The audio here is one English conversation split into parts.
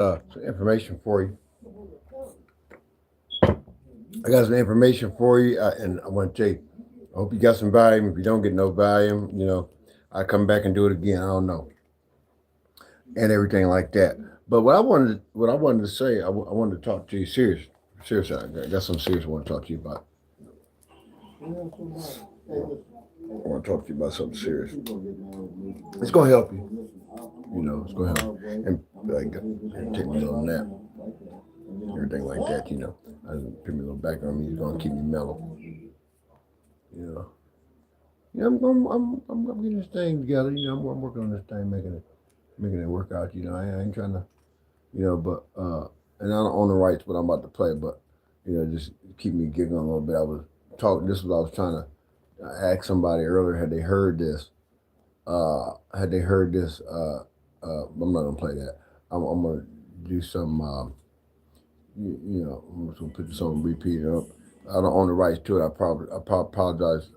some information for you. I got some information for you, and I want to tell you, I hope you got some volume. If you don't get no volume, I come back and do it again. I don't know, and everything like that. But what I wanted to say, I wanted to talk to you serious. I got some serious I want to talk to you about. I want to talk to you about something serious. It's gonna help you. It's gonna help. And like, take me a little nap, everything like that. I put me a little background music, gonna keep me mellow. You know. Yeah, I'm getting this thing together. I'm working on this thing, making it work out. I ain't trying to, but and I don't own the rights, but I'm about to play. But just keep me giggling a little bit. I was talking. This is what I was trying to ask somebody earlier. Had they heard this? Had they heard this? I'm not gonna play that. I'm gonna do some. I'm just gonna put this on repeat. I don't own the rights to it. I apologize,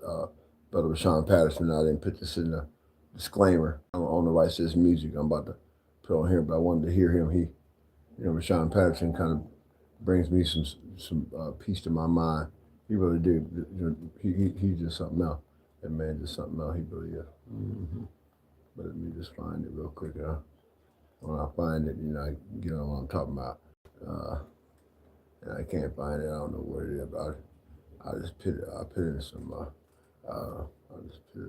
Brother Rashawn Patterson. I didn't put this in the disclaimer. I don't own the rights to this music I'm about to put on here, but I wanted to hear him. Rashawn Patterson kind of brings me some peace to my mind. He really do. He's just something else. That man just something else. He really is. But let me just find it real quick. When I find it, I get on what I'm talking about. And I can't find it. I don't know what it is, but I just put it. I put in some. I just put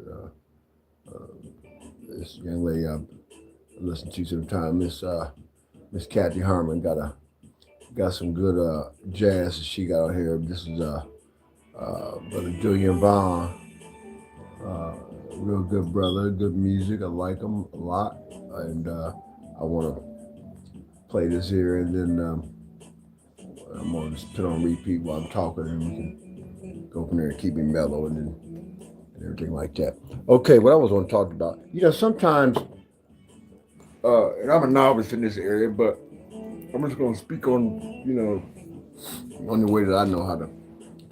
this young lady I listen to sometimes. Miss Kathy Harmon got some good jazz that she got out here. This is Brother Julian Vaughn. Real good brother, good music. I like him a lot, and I want to play this here, and then I'm gonna just put on repeat while I'm talking, and we can go from there and keep me mellow, and everything like that. Okay, what I was going to talk about, sometimes, and I'm a novice in this area, but I'm just going to speak on the way that I know how to.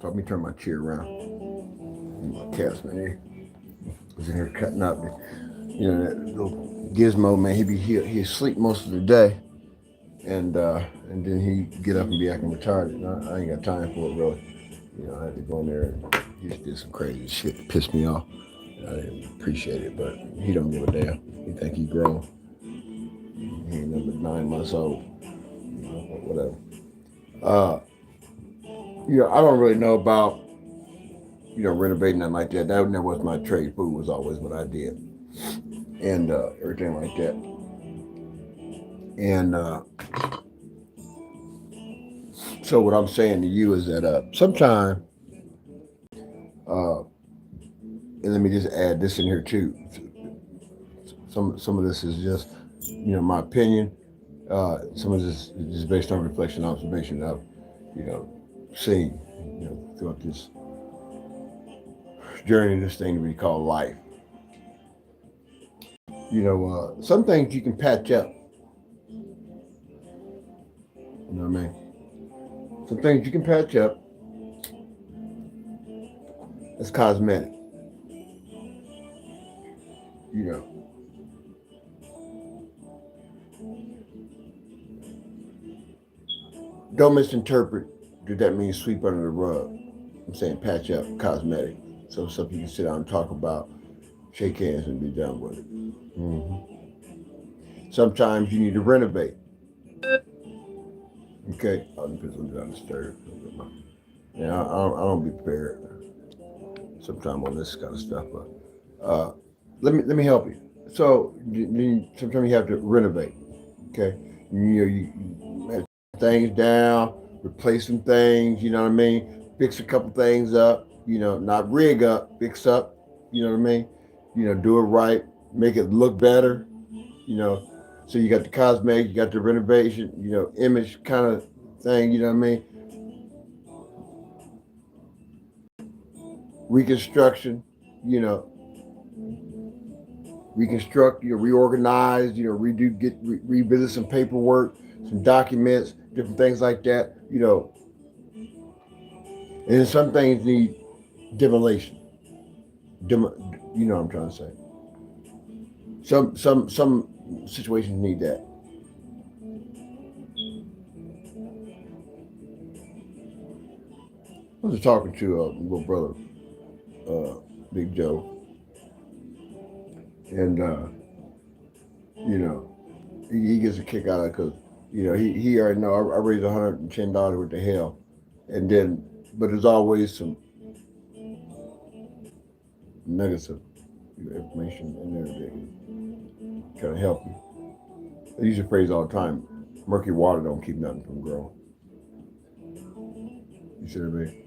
So let me turn my chair around. My cat's man, he's in here cutting up. That little gizmo man, he asleep most of the day, and then he get up and be acting retarded. And I ain't got time for it really. I had to go in there and he just did some crazy shit that pissed me off. I didn't appreciate it, but he don't give a damn. He think he grown. He ain't nothing but 9 months old. Whatever. I don't really know about renovating nothing like that. That was my trade. Food was always what I did, and everything like that. And so what I'm saying to you is that sometime, and let me just add this in here too. Some of this is just my opinion. Some of this is just based on reflection, observation of seen throughout this journey, this thing we call life. Some things you can patch up. You know what I mean? Some things you can patch up. It's cosmetic. Don't misinterpret that means sweep under the rug. I'm saying patch up, cosmetic. So something you can sit down and talk about, shake hands and be done with it. Sometimes you need to renovate. Okay, I'll put something down the stairs. Yeah, I don't be prepared sometimes on this kind of stuff, but let me help you. So sometimes you have to renovate. Okay, you have things down, replace some things. You know what I mean? Fix a couple things up. Not rig up, fix up. You know what I mean? Do it right, make it look better. So you got the cosmetic, you got the renovation, image kind of thing. You know what I mean? Reconstruction. You know, reconstruct, reorganize, revisit some paperwork, some documents, different things like that, and then some things need demolition. You know what I'm trying to say. Some situations need that. I was talking to little brother, Big Joe, and you know, he gets a kick out of it because he already know I raised $110 with the hell, and then but there's always some negative information in there that kind of help you. I use the phrase all the time: murky water don't keep nothing from growing. You see what I mean?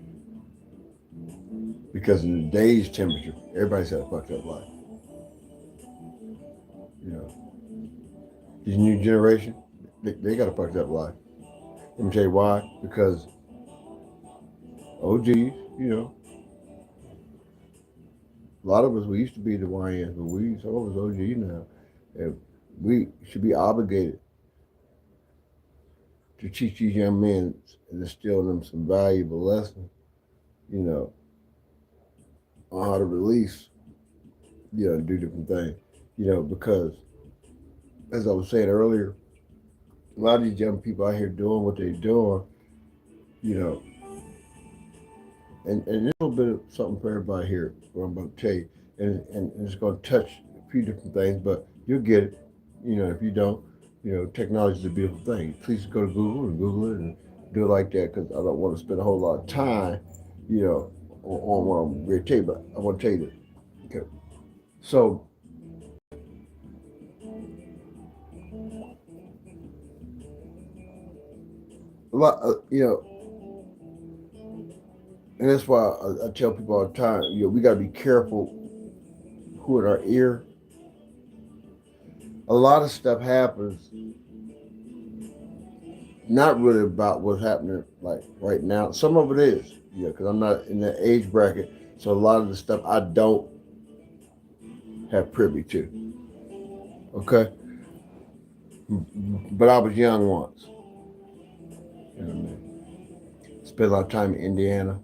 Because in today's temperature, everybody's had a fucked up life. You know, this new generation, they got a fucked up life. Let me tell you why. Because OGs, a lot of us, we used to be the YNs, but some of us OG now. And we should be obligated to teach these young men and instill in them some valuable lessons, on how to release, and do different things, because as I was saying earlier, a lot of these young people out here doing what they're doing, and there's a little bit of something for everybody here, what I'm about to tell you, and it's going to touch a few different things, but you'll get it, if you don't, technology is a beautiful thing. Please go to Google and Google it and do it like that, because I don't want to spend a whole lot of time, on what I'm going to tell you, but I want to tell you this. Okay. So, a lot, and that's why I tell people all the time, we got to be careful who in our ear. A lot of stuff happens not really about what's happening like right now. Some of it is, because I'm not in that age bracket. So a lot of the stuff I don't have privy to. Okay? But I was young once. You know what I mean? Spent a lot of time in Indiana.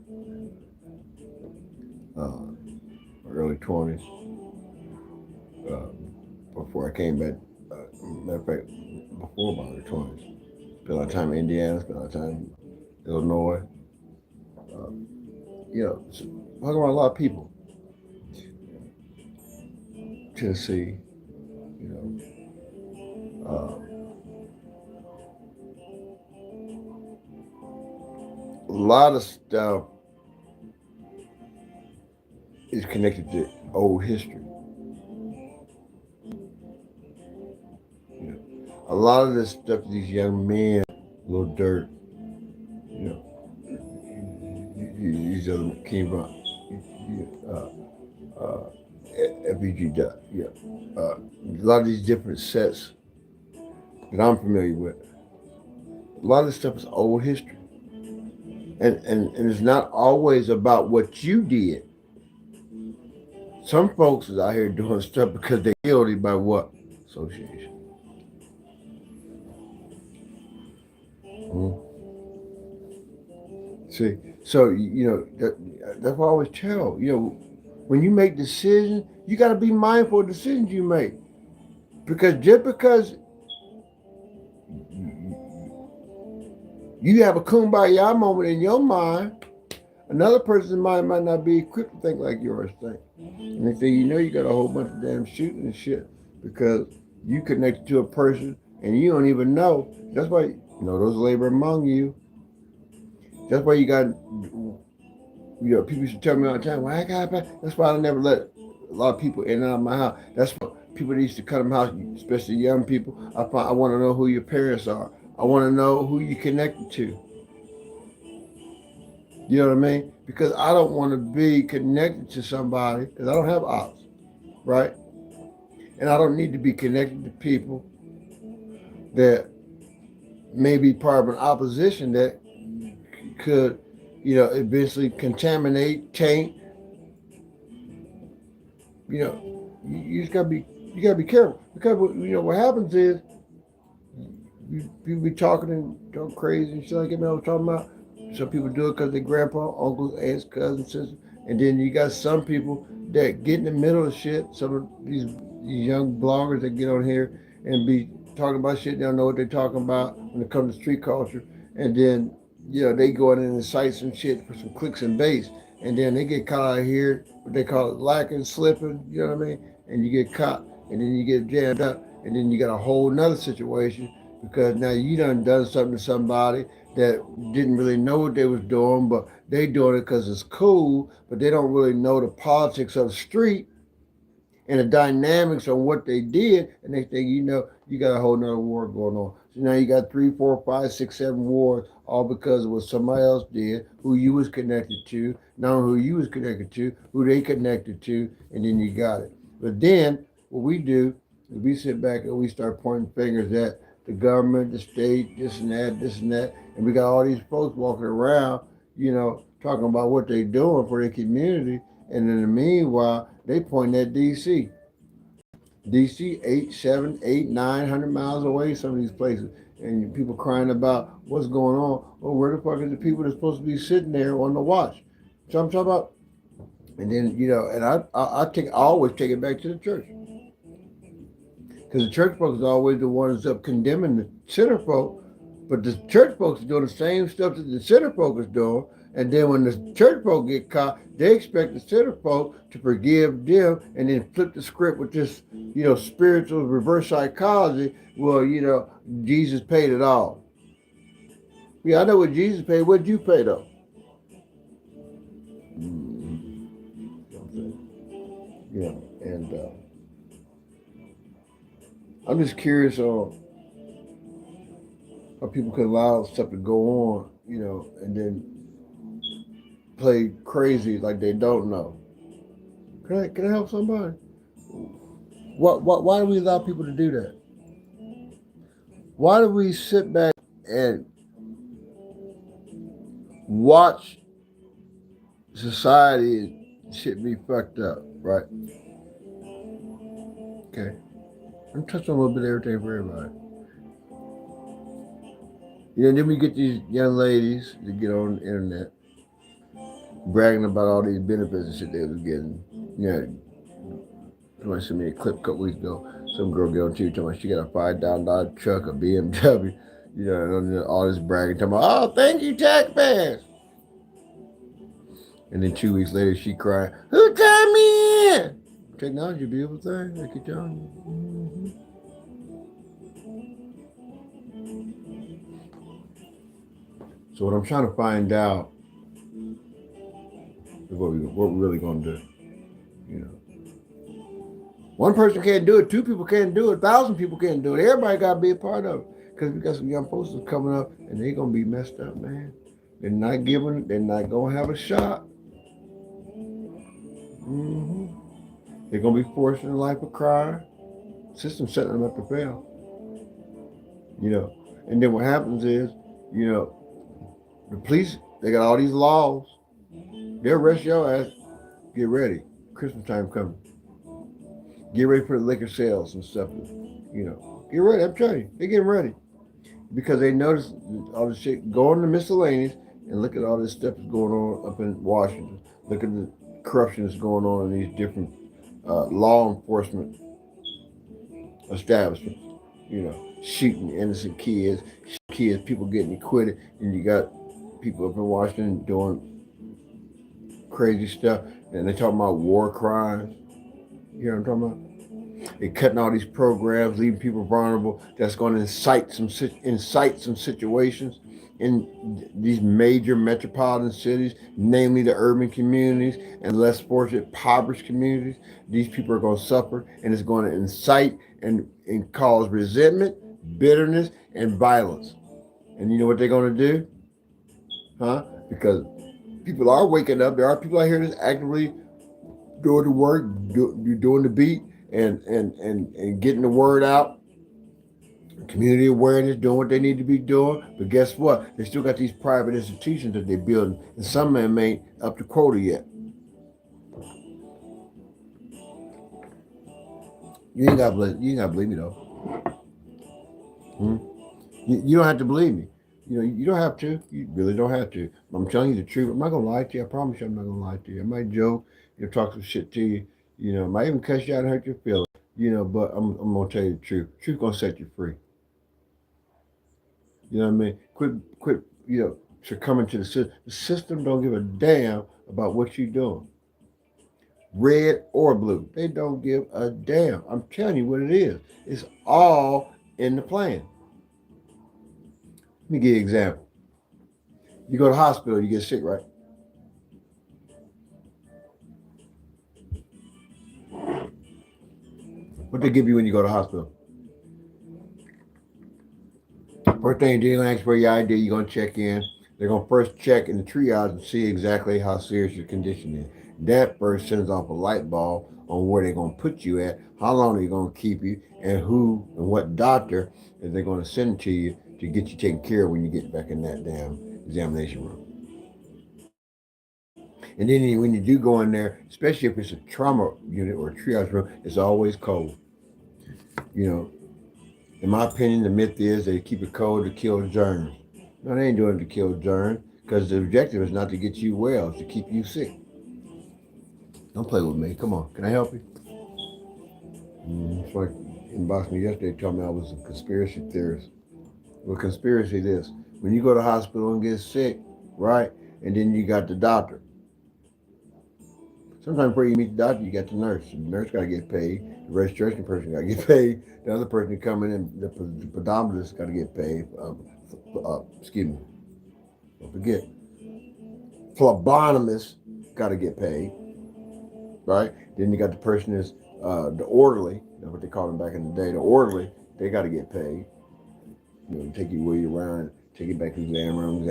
Early 20s. Before I came back, matter of fact, before my early 20s. Spent a lot of time in Indiana, spent a lot of time in Illinois. Talking about a lot of people. Tennessee, a lot of stuff is connected to old history. A lot of this stuff, these young men, Little Dirt, these other came from, FBG, a lot of these different sets that I'm familiar with. A lot of this stuff is old history. And it's not always about what you did. Some folks is out here doing stuff because they're guilty by what? Association. Mm-hmm. See, so, that's what I always tell, when you make decisions, you got to be mindful of decisions you make. Because just because you have a kumbaya moment in your mind, another person's mind might not be equipped to think like yours think. And they say, you got a whole bunch of damn shooting and shit because you connected to a person and you don't even know. That's why, those labor among you. That's why you got, people used to tell me all the time, well, I got back. That's why I never let a lot of people in and out of my house. That's why people that used to come to my house, especially young people, I want to know who your parents are. I want to know who you connected to. You know what I mean? Because I don't want to be connected to somebody, because I don't have ops, right? And I don't need to be connected to people that may be part of an opposition that could, eventually contaminate, taint. You just gotta be careful, because what happens is people be talking and going crazy and shit like that. I was talking about. Some people do it because their grandpa, uncles, aunts, cousins, sisters, and then you got some people that get in the middle of shit. Some of these young bloggers that get on here and be talking about shit, they don't know what they're talking about when it comes to street culture, and then they go in and incite some shit for some clicks and base, and then they get caught out here, what they call it, lacking, slipping, you know what I mean? And you get caught, and then you get jammed up, and then you got a whole nother situation because now you done something to somebody that didn't really know what they was doing, but they doing it because it's cool, but they don't really know the politics of the street and the dynamics of what they did, and next thing you know, you got a whole nother war going on. So now you got 3, 4, 5, 6, 7 wars, all because of what somebody else did, who you was connected to, not who you was connected to, who they connected to, and then you got it. But then what we do is we sit back and we start pointing fingers at the government, the state, this and that, and we got all these folks walking around, talking about what they doing for their community, and in the meanwhile, they point at DC. DC 8, 7, 8, 900 miles away, some of these places. And people crying about what's going on. Oh, where the fuck is the people that's supposed to be sitting there on the watch? So I'm talking about. And then, and I always take it back to the church. Because the church folks are always the ones up condemning the center folk. But the church folks are doing the same stuff that the center folk is doing. And then when the church folk get caught, they expect the center folk to forgive them and then flip the script with this, spiritual reverse psychology. Well, Jesus paid it all. Yeah, I know what Jesus paid. What did you pay though? Yeah, and I'm just curious on how people can allow stuff to go on, and then play crazy like they don't know. Can I help somebody? Why do we allow people to do that? Why do we sit back and watch society shit be fucked up, right? Okay. I'm touching a little bit of everything for everybody. Then we get these young ladies to get on the internet bragging about all these benefits and shit they was getting. Somebody sent me a clip a couple weeks ago. Some girl get on TV talking about she got a $5,000 truck, a BMW, and all this bragging, talking about, oh, thank you, taxpayers. And then 2 weeks later, she cried, who turned me in? Technology, a beautiful thing. I keep telling you. So what I'm trying to find out is what we're really going to do. One person can't do it. 2 people can't do it. 1,000 people can't do it. Everybody got to be a part of it. Because we got some young folks that's coming up, and they're going to be messed up, man. They're not going to have a shot. They're going to be forced into life of crime. System setting them up to fail. And then what happens is, the police, they got all these laws. They'll arrest your ass. Get ready. Christmas time coming. Get ready for the liquor sales and stuff. Get ready. I'm telling you, they're getting ready. Because they notice all this shit. Go on the miscellaneous and look at all this stuff that's going on up in Washington. Look at the corruption that's going on in these different law enforcement establishments. Shooting innocent kids, people getting acquitted, and you got people up in Washington doing crazy stuff, and they talking about war crimes. You know what I'm talking about? They're cutting all these programs, leaving people vulnerable. That's going to incite some situations in these major metropolitan cities, namely the urban communities and less fortunate, impoverished communities. These people are going to suffer, and it's going to incite and cause resentment, bitterness, and violence. And you know what they're going to do? Because people are waking up. There are people out here that's actively doing the work, doing the beat, and getting the word out. Community awareness, doing what they need to be doing. But guess what? They still got these private institutions that they're building, and some of them ain't up to quota yet. You ain't got to believe me though. You don't have to believe me. You don't have to. You really don't have to. I'm telling you the truth. I'm not gonna lie to you. I promise you, I'm not gonna lie to you. I might joke, talk some shit to you. I might even cuss you out and hurt your feelings. But I'm gonna tell you the truth. Truth gonna set you free. You know what I mean? Quit. succumbing to the system. The system don't give a damn about what you're doing. Red or blue. They don't give a damn. I'm telling you what it is. It's all in the plan. Let me give you an example. You go to the hospital, you get sick, right? What they give you when you go to the hospital? First thing, they're going to ask for your ID. You're going to check in. They're going to first check in the triage and see exactly how serious your condition is. That first sends off a light bulb on where they're going to put you at, how long they're going to keep you, and who and what doctor is they going to send to you to get you taken care of when you get back in that damn examination room. And then when you do go in there, especially if it's a trauma unit or a triage room, it's always cold. You know, in my opinion, the myth is they keep it cold to kill germs. No, they ain't doing it to kill germs because the objective is not to get you well, it's to keep you sick. Don't play with me. Come on. Can I help you? It's like inboxed me yesterday told me I was a conspiracy theorist. Well, conspiracy this. When you go to the hospital and get sick, right, and then you got the doctor. Sometimes before you meet the doctor, you got the nurse. The nurse got to get paid. The registration person got to get paid. The other person coming in, the podometrist got to get paid. Excuse me. Don't forget. Phlebotomist got to get paid. Right? Then you got the person that's the orderly. That's what they called them back in the day. The orderly, they got to get paid. You know, take you where you around, take you back to exam room.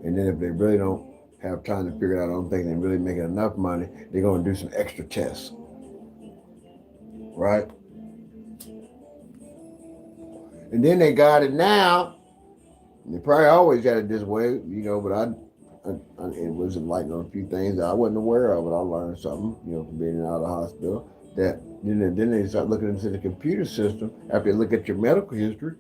And then if they really don't have time to figure it out, I don't think they're really making enough money, they're going to do some extra tests. Right? And then they got it now. They probably always had it this way, you know, but it was enlightening on a few things that I wasn't aware of, but I learned something, you know, from being out of the hospital. That then they start looking into the computer system after they look at your medical history.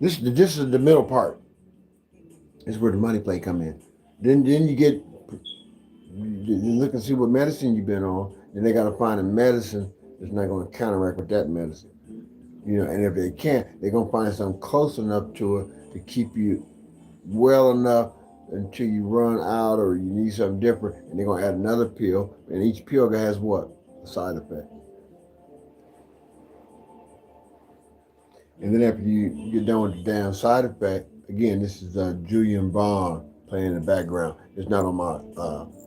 This is the middle part. This is where the money play come in. Then you look and see what medicine you've been on. Then they got to find a medicine that's not going to counteract with that medicine. You know, and if they can't, they're going to find something close enough to it to keep you well enough until you run out or you need something different. And they're going to add another pill. And each pill has what? A side effect. And then after you get done with the damn side effect, again, this is Julian Bond playing in the background. It's not on my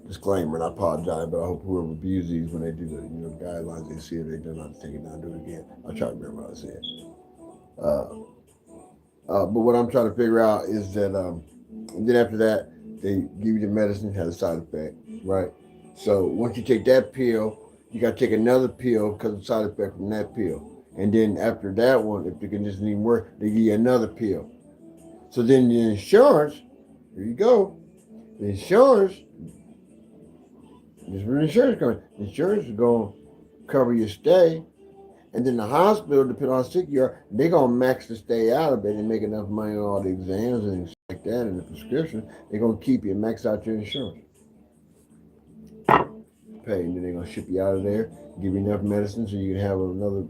disclaimer, and I apologize, but I hope whoever views these when they do the guidelines, they see it, they do not take it down, do it again. I'll try to remember what I said. But what I'm trying to figure out is that then after that, they give you the medicine, has a side effect, right? So once you take that pill, you got to take another pill because of the side effect from that pill. And then after that one, if the condition didn't work, they give you another pill. So then the insurance, here you go. The insurance, this is where the insurance comes. The insurance is going to cover your stay. And then the hospital, depending on how sick you are, they're going to max the stay out of it and make enough money on all the exams and stuff like that and the prescription. They're going to keep you and max out your insurance. Pay, and then they're going to ship you out of there, give you enough medicine so you can have another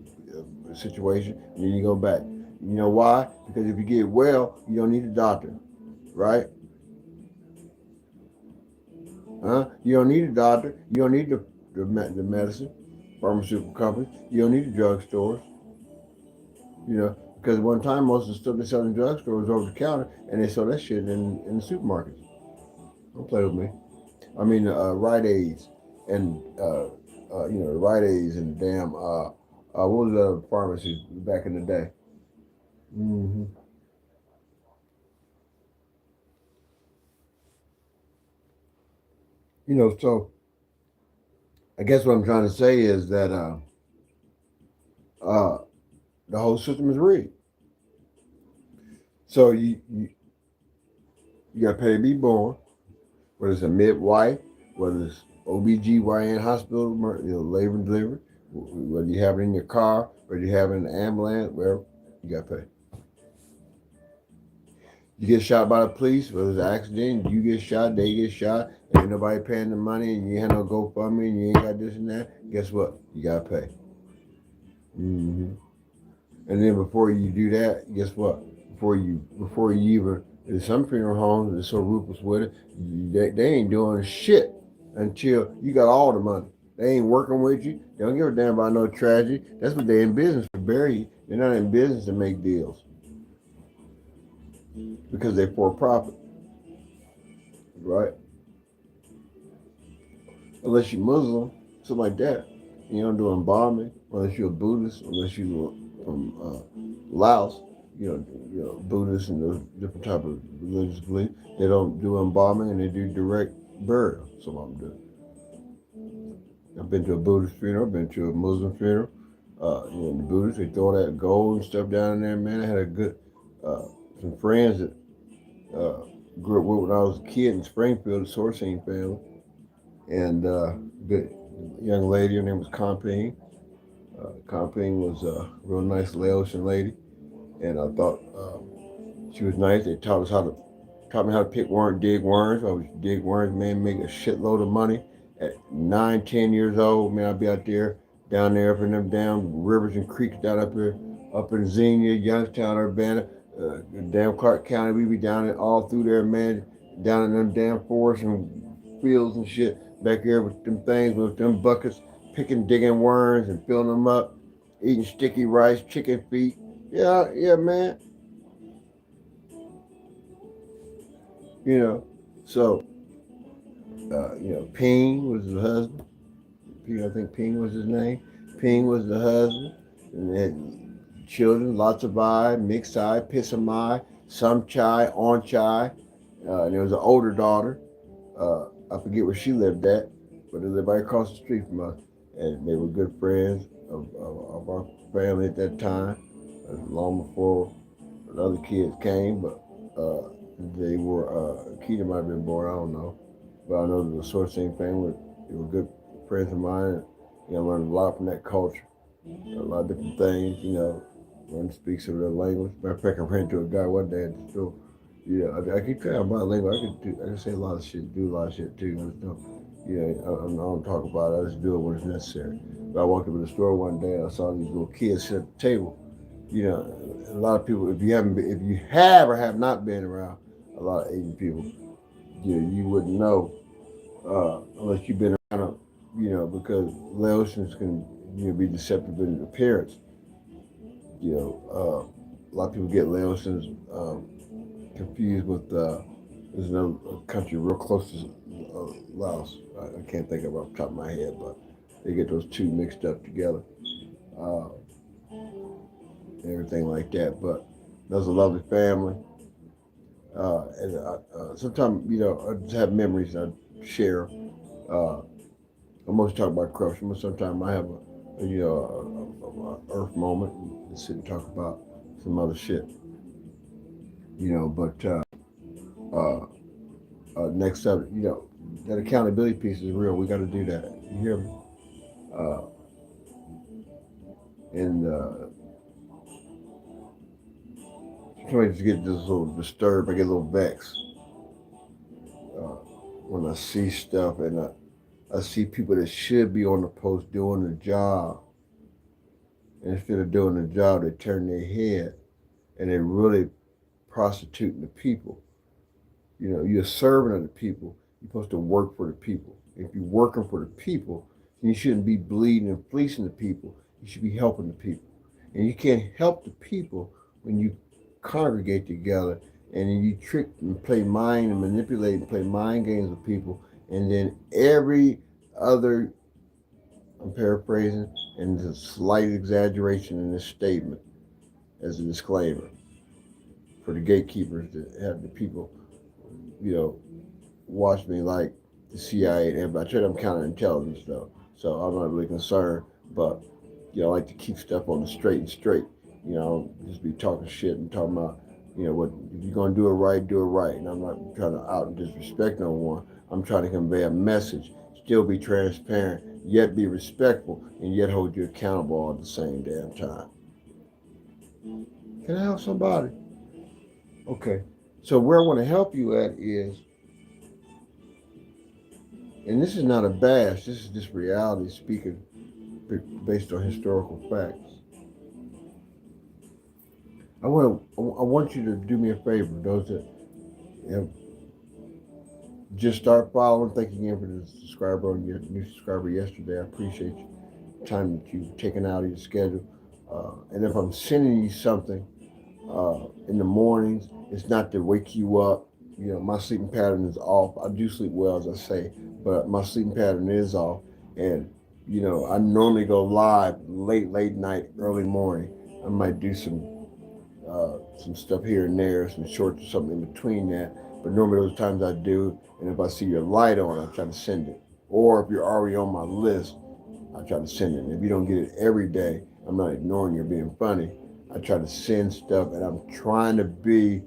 situation, and then you go back. You know why? Because if you get well, you don't need a doctor, right? You don't need a doctor. You don't need the medicine, pharmaceutical companies. You don't need the drugstores. You know, because one time most of the stuff they sell in the drugstore was over the counter, and they sell that shit in the supermarkets. Don't play with me. I mean, Rite Aids and the Rite Aids and damn what was the pharmacy back in the day? Mm-hmm. You know, so I guess what I'm trying to say is that the whole system is rigged. So you got to pay to be born, whether it's a midwife, whether it's OBGYN hospital, labor and delivery, whether you have it in your car, whether you have it in the ambulance, wherever, you got to pay. You get shot by the police, whether it's an accident, you get shot, they get shot, and ain't nobody paying the money, and you ain't no GoFundMe, and you ain't got this and that. Guess what? You got to pay. Mm-hmm. And then before you do that, guess what? Before you even, there's some funeral homes that are so ruthless with it, they ain't doing shit until you got all the money. They ain't working with you. They don't give a damn about no tragedy. That's what they're in business to bury you. They're not in business to make deals because they're for profit, right? Unless you're Muslim, something like that. You don't do embalming unless you're a Buddhist, unless you're from Laos. Buddhists and those different type of religious beliefs. They don't do embalming and they do direct burial. Some of them do. I've been to a Buddhist funeral. I've been to a Muslim funeral. The Buddhists, they throw that gold and stuff down in there. Man, I had a good some friends that grew up with when I was a kid in Springfield, the Sourcine family, and good young lady. Her name was Comping. Comping was a real nice Laotian lady, and I thought she was nice. They taught me how to pick worms, dig worms. I was dig worms, man, make a shitload of money at 9, 10 years old. Man, I'd be out there, down there, up in them damn rivers and creeks down up here, up in Xenia, Youngstown, Urbana, damn Clark County. We'd be down there all through there, man, down in them damn forests and fields and shit, back here with them things, with them buckets, picking, digging worms and filling them up, eating sticky rice, chicken feet. Yeah, yeah, man. You know, so Ping was the husband. I think Ping was his name. Ping was the husband, and they had children, lots of eye, mixed eye, pissamai, some chai, on chai. And there was an older daughter. I forget where she lived at, but they lived right across the street from us, and they were good friends of our family at that time, long before the other kids came. But they were Keita might have been born. I don't know, but I know the Sourcine family. They were good friends of mine. And, I learned a lot from that culture. A lot of different things. Learned to speak some of their language. Matter of fact, I ran into a guy one day at the store. I keep trying to buy language. I can say a lot of shit, do a lot of shit too. I just don't. I don't talk about it. I just do it when it's necessary. But I walked into the store one day and I saw these little kids sit at the table. A lot of people. If you have or have not been around a lot of Asian people, you wouldn't know unless you've been around them. Because Laotians can be deceptive in appearance. A lot of people get Laotians confused with there's another country real close to Laos. I can't think of it off the top of my head, but they get those two mixed up together. Uh, and everything like that. But that was a lovely family. And sometimes, I just have memories I share. I mostly talk about corruption, but sometimes I have a earth moment and sit and talk about some other shit. But uh, next up, that accountability piece is real. We got to do that. You hear me? Uh, and sometimes I just get just a little disturbed. I get a little vexed when I see stuff and I see people that should be on the post doing the job. And instead of doing the job, they turn their head and they really prostituting the people. You're a servant of the people. You're supposed to work for the people. If you're working for the people, then you shouldn't be bleeding and fleecing the people. You should be helping the people. And you can't help the people when you congregate together and then you trick and play mind and manipulate and play mind games with people. And then every other, I'm paraphrasing, and there's a slight exaggeration in this statement as a disclaimer for the gatekeepers that have the people, watch me like the CIA and everybody. I tell them I'm counterintelligence though, so I'm not really concerned. But I like to keep stuff on the straight and straight. Just be talking shit and talking about, what if you're gonna do it right, do it right. And I'm not trying to out and disrespect no one. I'm trying to convey a message. Still be transparent, yet be respectful, and yet hold you accountable all at the same damn time. Can I help somebody? Okay. So where I want to help you at is, and this is not a bash, this is just reality speaking based on historical facts. want you to do me a favor. Those that have just start following. Thank you again for the subscriber on your new subscriber yesterday. I appreciate you time that you've taken out of your schedule. And if I'm sending you something in the mornings, it's not to wake you up. You know, my sleeping pattern is off. I do sleep well, as I say, but my sleeping pattern is off. And, you know, I normally go live late night, early morning. I might do some stuff here and there, some shorts or something in between that. But normally those times I do, and if I see your light on, I try to send it. Or if you're already on my list, I try to send it. And if you don't get it every day, I'm not ignoring you or being funny. I try to send stuff, and I'm trying to do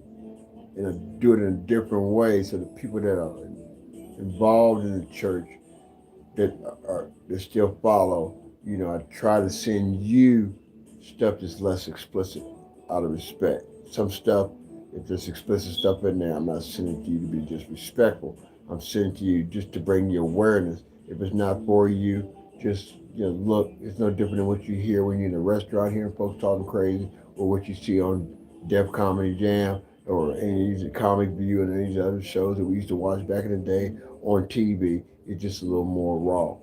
it in a different way, so the people that are involved in the church that still follow, you know, I try to send you stuff that's less explicit out of respect. Some stuff, if there's explicit stuff in there, I'm not sending it to you to be disrespectful. I'm sending to you just to bring you awareness. If it's not for you, just look. It's no different than what you hear when you're in a restaurant hearing folks talking crazy, or what you see on Def Comedy Jam, or any of the Comic View and any of these other shows that we used to watch back in the day on TV. It's just a little more raw.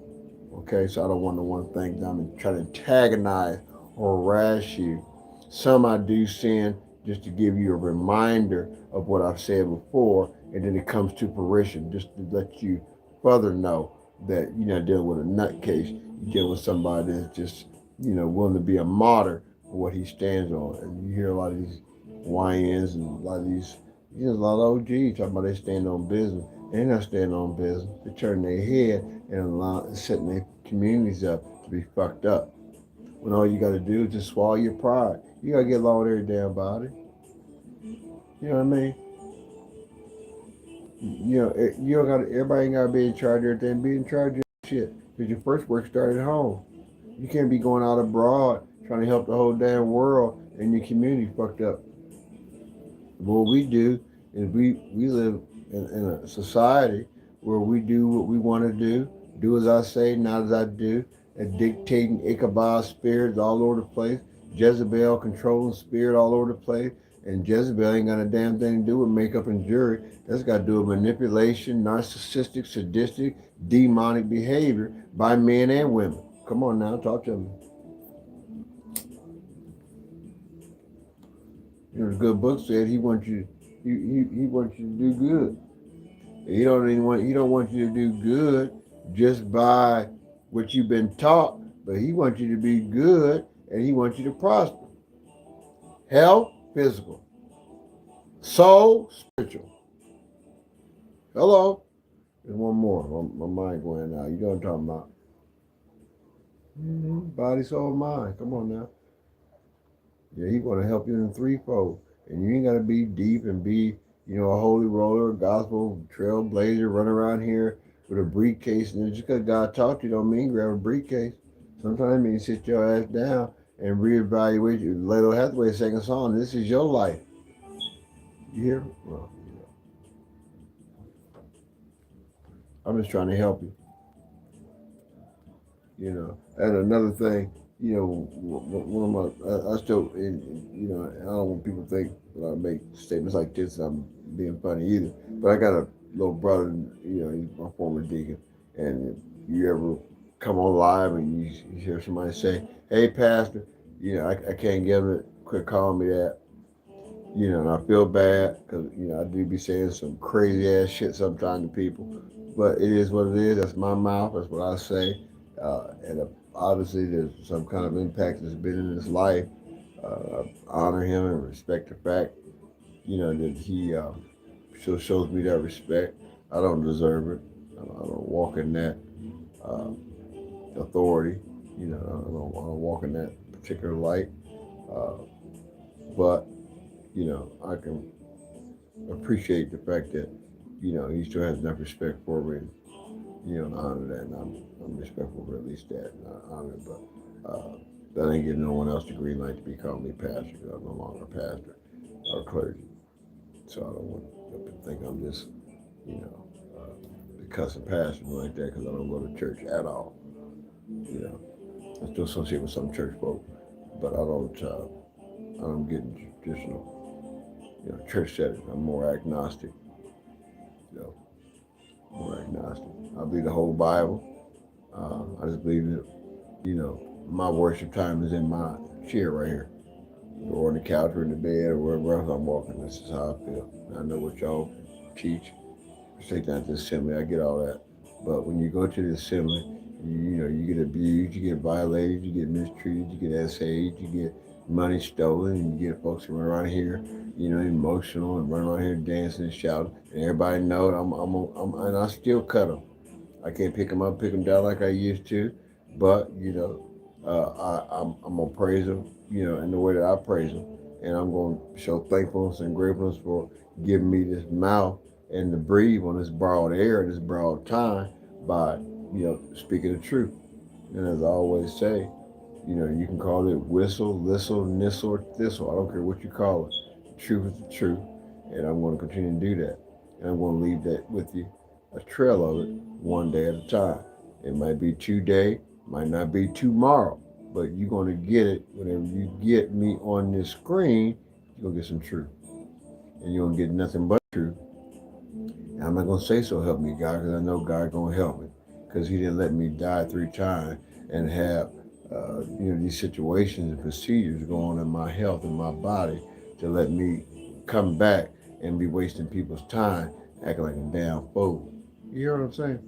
Okay, so I don't want to one thing that I'm trying to antagonize or harass you. Some I do send just to give you a reminder of what I've said before, and then it comes to fruition, just to let you further know that you're not dealing with a nutcase. You're dealing with somebody that's just, willing to be a martyr for what he stands on. And you hear a lot of these YNs and a lot of these, a lot of OGs talking about they stand on business. They're not standing on business. They turn their head and setting their communities up to be fucked up. When all you got to do is just swallow your pride. You got to get along with every damn body. You know what I mean? You don't got. Everybody ain't got to be in charge of everything. Be in charge of shit. Because your first work started at home. You can't be going out abroad trying to help the whole damn world and your community fucked up. What we do is we live in a society where we do what we want to do as I say, not as I do, and dictating Ichabod spirits all over the place, Jezebel controlling spirit all over the place, and Jezebel ain't got a damn thing to do with makeup and jewelry. That's got to do with manipulation, narcissistic, sadistic, demonic behavior by men and women. Come on now, talk to me. The good book said he wants you. He wants you to do good. He don't want you to do good just by what you've been taught, but he wants you to be good and he wants you to prosper. Health, physical. Soul, spiritual. Hello. There's one more. My mind going out. You know what I'm talking about? Body, soul, mind. Come on now. Yeah, he's going to help you in threefold. And you ain't got to be deep and be, a holy roller, gospel trailblazer, run around here with a briefcase. And just because God taught you don't mean grab a briefcase. Sometimes it means sit your ass down and reevaluate you. Lalo Hathaway sang a song. This is your life. You hear? Well, I'm just trying to help you. And another thing, one of my, I still, I don't want people to think that I make statements like this, I'm being funny either. But I got a little brother, he's my former deacon. And if you ever come on live and you hear somebody say, hey, pastor, I can't get him to quit calling me that. And I feel bad because, I do be saying some crazy ass shit sometimes to people. But it is what it is. That's my mouth. That's what I say. And obviously there's some kind of impact that's been in his life. I honor him and respect the fact, that he still shows me that respect. I don't deserve it. I don't walk in that authority. I don't walk in that particular light. But I can appreciate the fact that, he still has enough respect for me, and honor that, and I'm respectful for at least that, and I honor it, but that ain't giving no one else the green light to be calling me pastor, because I'm no longer a pastor or clergy, so I don't want them to think I'm just, the cussing pastor like that, because I don't go to church at all, I still associate with some church folk, but I don't, I don't get in traditional, church setting. I'm more agnostic. So, more agnostic. I believe the whole Bible. I just believe that, my worship time is in my chair right here, or on the couch, or in the bed, or wherever else I'm walking. This is how I feel. I know what y'all teach. Take that to the assembly. I get all that. But when you go to the assembly, you get abused, you get violated, you get mistreated, you get SA'd, you get money stolen, and you get folks who run around here, emotional and run around here dancing and shouting. And everybody knows and I still cut them. I can't pick them up, pick them down like I used to, but I'm gonna praise them, in the way that I praise them, and I'm gonna show thankfulness and gratefulness for giving me this mouth and to breathe on this borrowed air, this borrowed time by speaking the truth. And as I always say, you can call it whistle, listle, nissle, or thistle. I don't care what you call it. The truth is the truth, and I'm going to continue to do that. And I'm going to leave that with you, a trail of it, one day at a time. It might be today, might not be tomorrow, but you're going to get it whenever you get me on this screen. You're going to get some truth, and you're going to get nothing but truth. And I'm not going to say so help me God, because I know God going to help me, because he didn't let me die 3 times and have these situations and procedures go on in my health and my body to let me come back and be wasting people's time acting like a damn fool. You hear what I'm saying?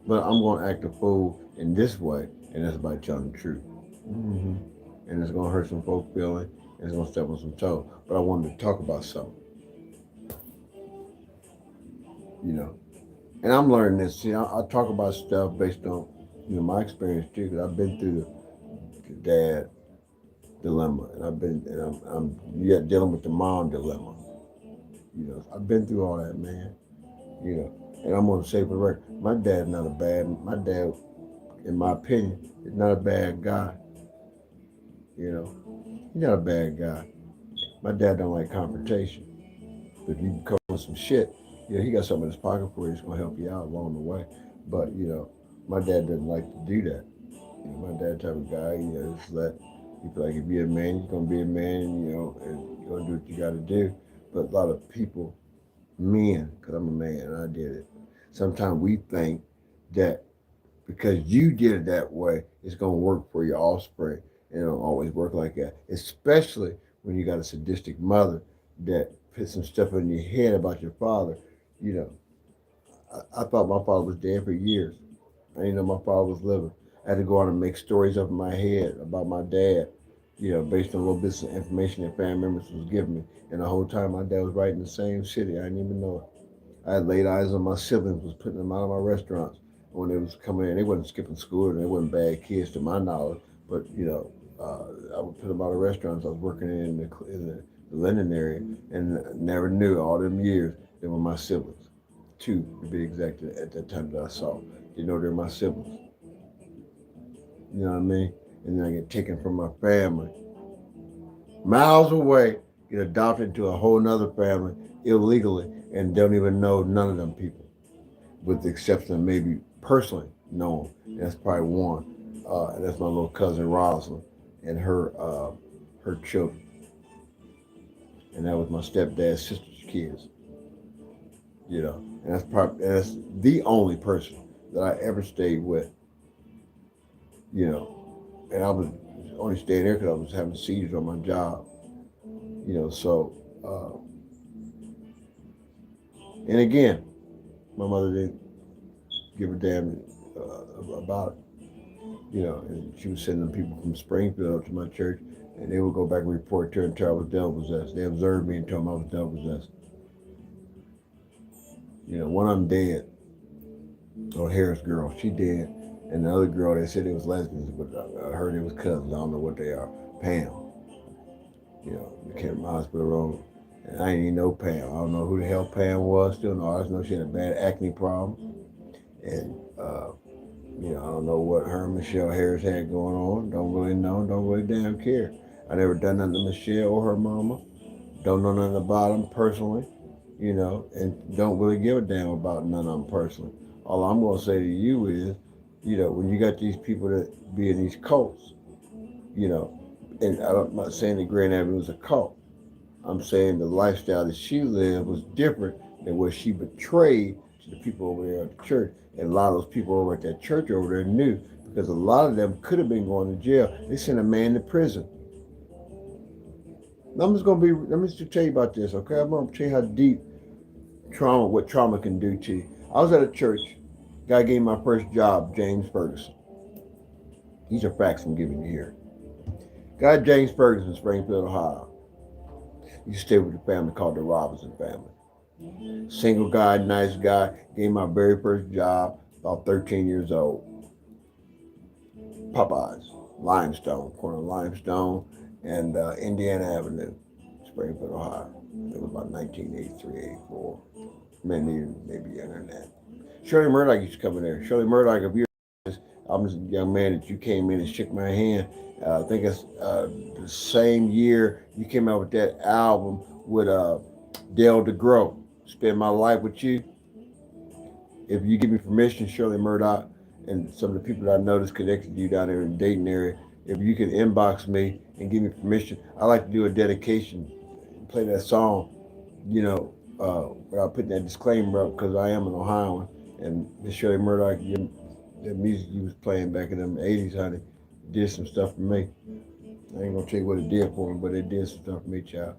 But I'm going to act a fool in this way, and that's by telling the truth. Mm-hmm. And it's going to hurt some folks' feelings, and it's going to step on some toes. But I wanted to talk about something, And I'm learning this. See, I talk about stuff based on, my experience too, because I've been through the dad dilemma, and I'm yet dealing with the mom dilemma. I've been through all that, man. And I'm gonna say for the record, my dad, in my opinion, is not a bad guy. He's not a bad guy. My dad don't like confrontation. If you come with some shit, he got something in his pocket for you that's gonna help you out along the way. But my dad doesn't like to do that. My dad type of guy, just let you feel like if you're a man, you're gonna be a man, and you're gonna do what you gotta do. But a lot of people, men, because I'm a man and I did it, sometimes we think that because you did it that way, it's gonna work for your offspring. And it don't always work like that. Especially when you got a sadistic mother that put some stuff in your head about your father. You know, I thought my father was dead for years. I didn't know my father was living. I had to go out and make stories up in my head about my dad, based on little bits of information that family members was giving me. And the whole time my dad was right in the same city. I didn't even know it. I had laid eyes on my siblings, was putting them out of my restaurants when they was coming in. They wasn't skipping school and they wasn't bad kids to my knowledge, but I would put them out of restaurants. I was working in the Linden area and never knew all them years they were my siblings. 2 to be exact at that time that I saw. Didn't know they were my siblings. You know what I mean? And then I get taken from my family, miles away, get adopted into a whole nother family illegally, and don't even know none of them people, with the exception of maybe personally know them. And that's probably one. And that's my little cousin Rosalind and her children. And that was my stepdad's sister's kids. And that's the only person that I ever stayed with. And I was only staying there because I was having seizures on my job. And again, my mother didn't give a damn about it. And she was sending people from Springfield up to my church, and they would go back and report to her until I was devil possessed. They observed me and told me I was devil possessed. One of them dead. Oh, Harris girl, she dead. And the other girl, they said it was lesbians, but I heard it was cousins. I don't know what they are. Pam. They came to my hospital room, and I didn't even know Pam. I don't know who the hell Pam was. Still know. I just know she had a bad acne problem. And, I don't know what her and Michelle Harris had going on. Don't really know. Don't really damn care. I never done nothing to Michelle or her mama. Don't know nothing about them personally, and don't really give a damn about none of them personally. All I'm going to say to you is, when you got these people that be in these cults, And I'm not saying that Grand Avenue was a cult. I'm saying the lifestyle that she lived was different than what she betrayed to the people over there at the church. And a lot of those people over at that church over there knew, because a lot of them could have been going to jail. They sent a man to prison. Now I'm just gonna be. Let me just tell you about this, okay? I'm gonna tell you how deep what trauma can do to you. I was at a church. Guy gave me my first job, James Ferguson. These are facts I'm giving you here. Guy James Ferguson, Springfield, Ohio. He stayed with a family called the Robinson family. Single guy, nice guy. Gave me my very first job, about 13 years old. Popeyes, Limestone, corner of Limestone and Indiana Avenue, Springfield, Ohio. It was about 1983, 84. Maybe younger than that. Shirley Murdoch used to come in there. Shirley Murdoch, if you're I'm just a young man that you came in and shook my hand. I think it's the same year you came out with that album with Dale DeGrow, Spend My Life With You. If you give me permission, Shirley Murdoch, and some of the people that I know that's connected to you down there in the Dayton area, if you can inbox me and give me permission, I like to do a dedication, play that song, without putting that disclaimer up, because I am an Ohioan. And Miss Shirley Murdoch, the music you was playing back in the 80s, honey, did some stuff for me. I ain't gonna tell you what it did for me, but it did some stuff for me, child.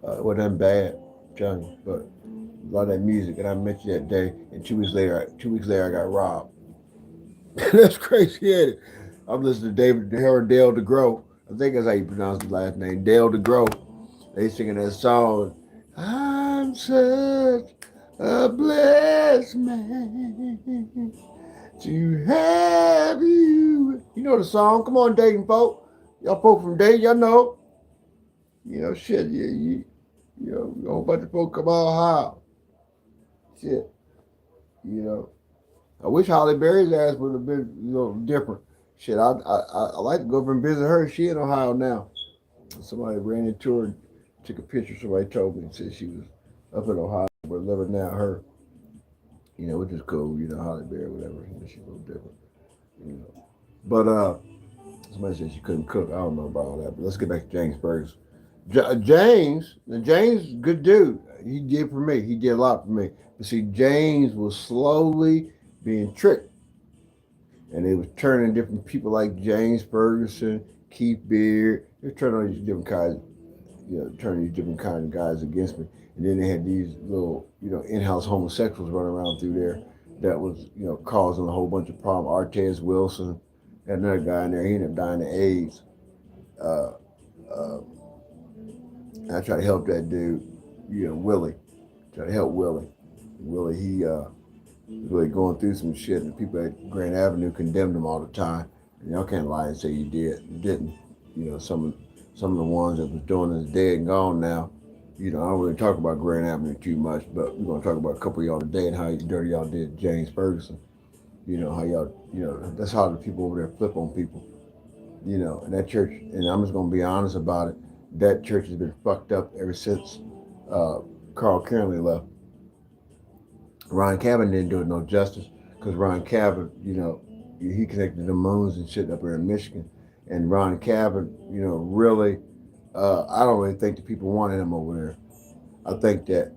It wasn't bad, I'm telling you, but a lot of that music, and I met you that day, and 2 weeks later, I got robbed. That's crazy, ain't it? I'm listening to Dale DeGrow. I think that's how you pronounce his last name, Dale DeGrow. They singing that song. I'm such a blessed man to have you. You know the song. Come on, Dayton folk. Y'all folk from Dayton, y'all know. Shit, a whole bunch of folk come out Ohio. Shit, you know. I wish Holly Berry's ass would have been, different. Shit, I like to go over and visit her. She in Ohio now. Somebody ran into her, took a picture. Somebody told me and said she was up in Ohio. We're living now. Her, which is cool. Holly Berry, whatever. She's a little different. But somebody said she couldn't cook. I don't know about all that. But let's get back to James Ferguson. James, good dude. He did for me. He did a lot for me. But see, James was slowly being tricked. And they was turning different people like James Ferguson, Keith Beard. They turning on these different kinds, turning these different kind of guys against me. And then they had these little, in-house homosexuals running around through there that was, causing a whole bunch of problems. Artez Wilson, had another guy in there. He ended up dying of AIDS. Uh, uh, I tried to help that dude, Willie. Try to help Willie. Willie, he really going through some shit, and people at Grand Avenue condemned him all the time. And y'all can't lie and say you didn't. Some of the ones that was doing is dead and gone now. I don't really talk about Grand Avenue too much, but we're gonna talk about a couple of y'all today and how dirty y'all did James Ferguson. How y'all, that's how the people over there flip on people. And that church, and I'm just gonna be honest about it, that church has been fucked up ever since Carl Kearnley left. Ron Cabin didn't do it no justice, because Ron Cabin, he connected the moons and shit up here in Michigan. And Ron Cabin, really, I don't really think the people wanted him over there. I think that,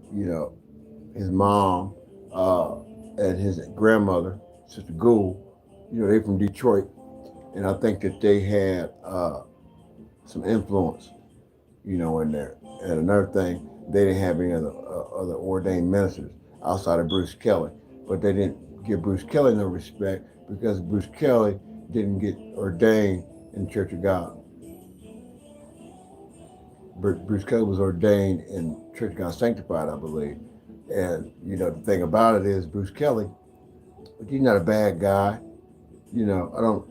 his mom and his grandmother, Sister Gould, they from Detroit. And I think that they had some influence, in there. And another thing, they didn't have any other ordained ministers outside of Bruce Kelly. But they didn't give Bruce Kelly no respect, because Bruce Kelly didn't get ordained in the Church of God. Bruce Kelly was ordained in Church of God Sanctified, I believe. And, the thing about it is, Bruce Kelly, he's not a bad guy. I don't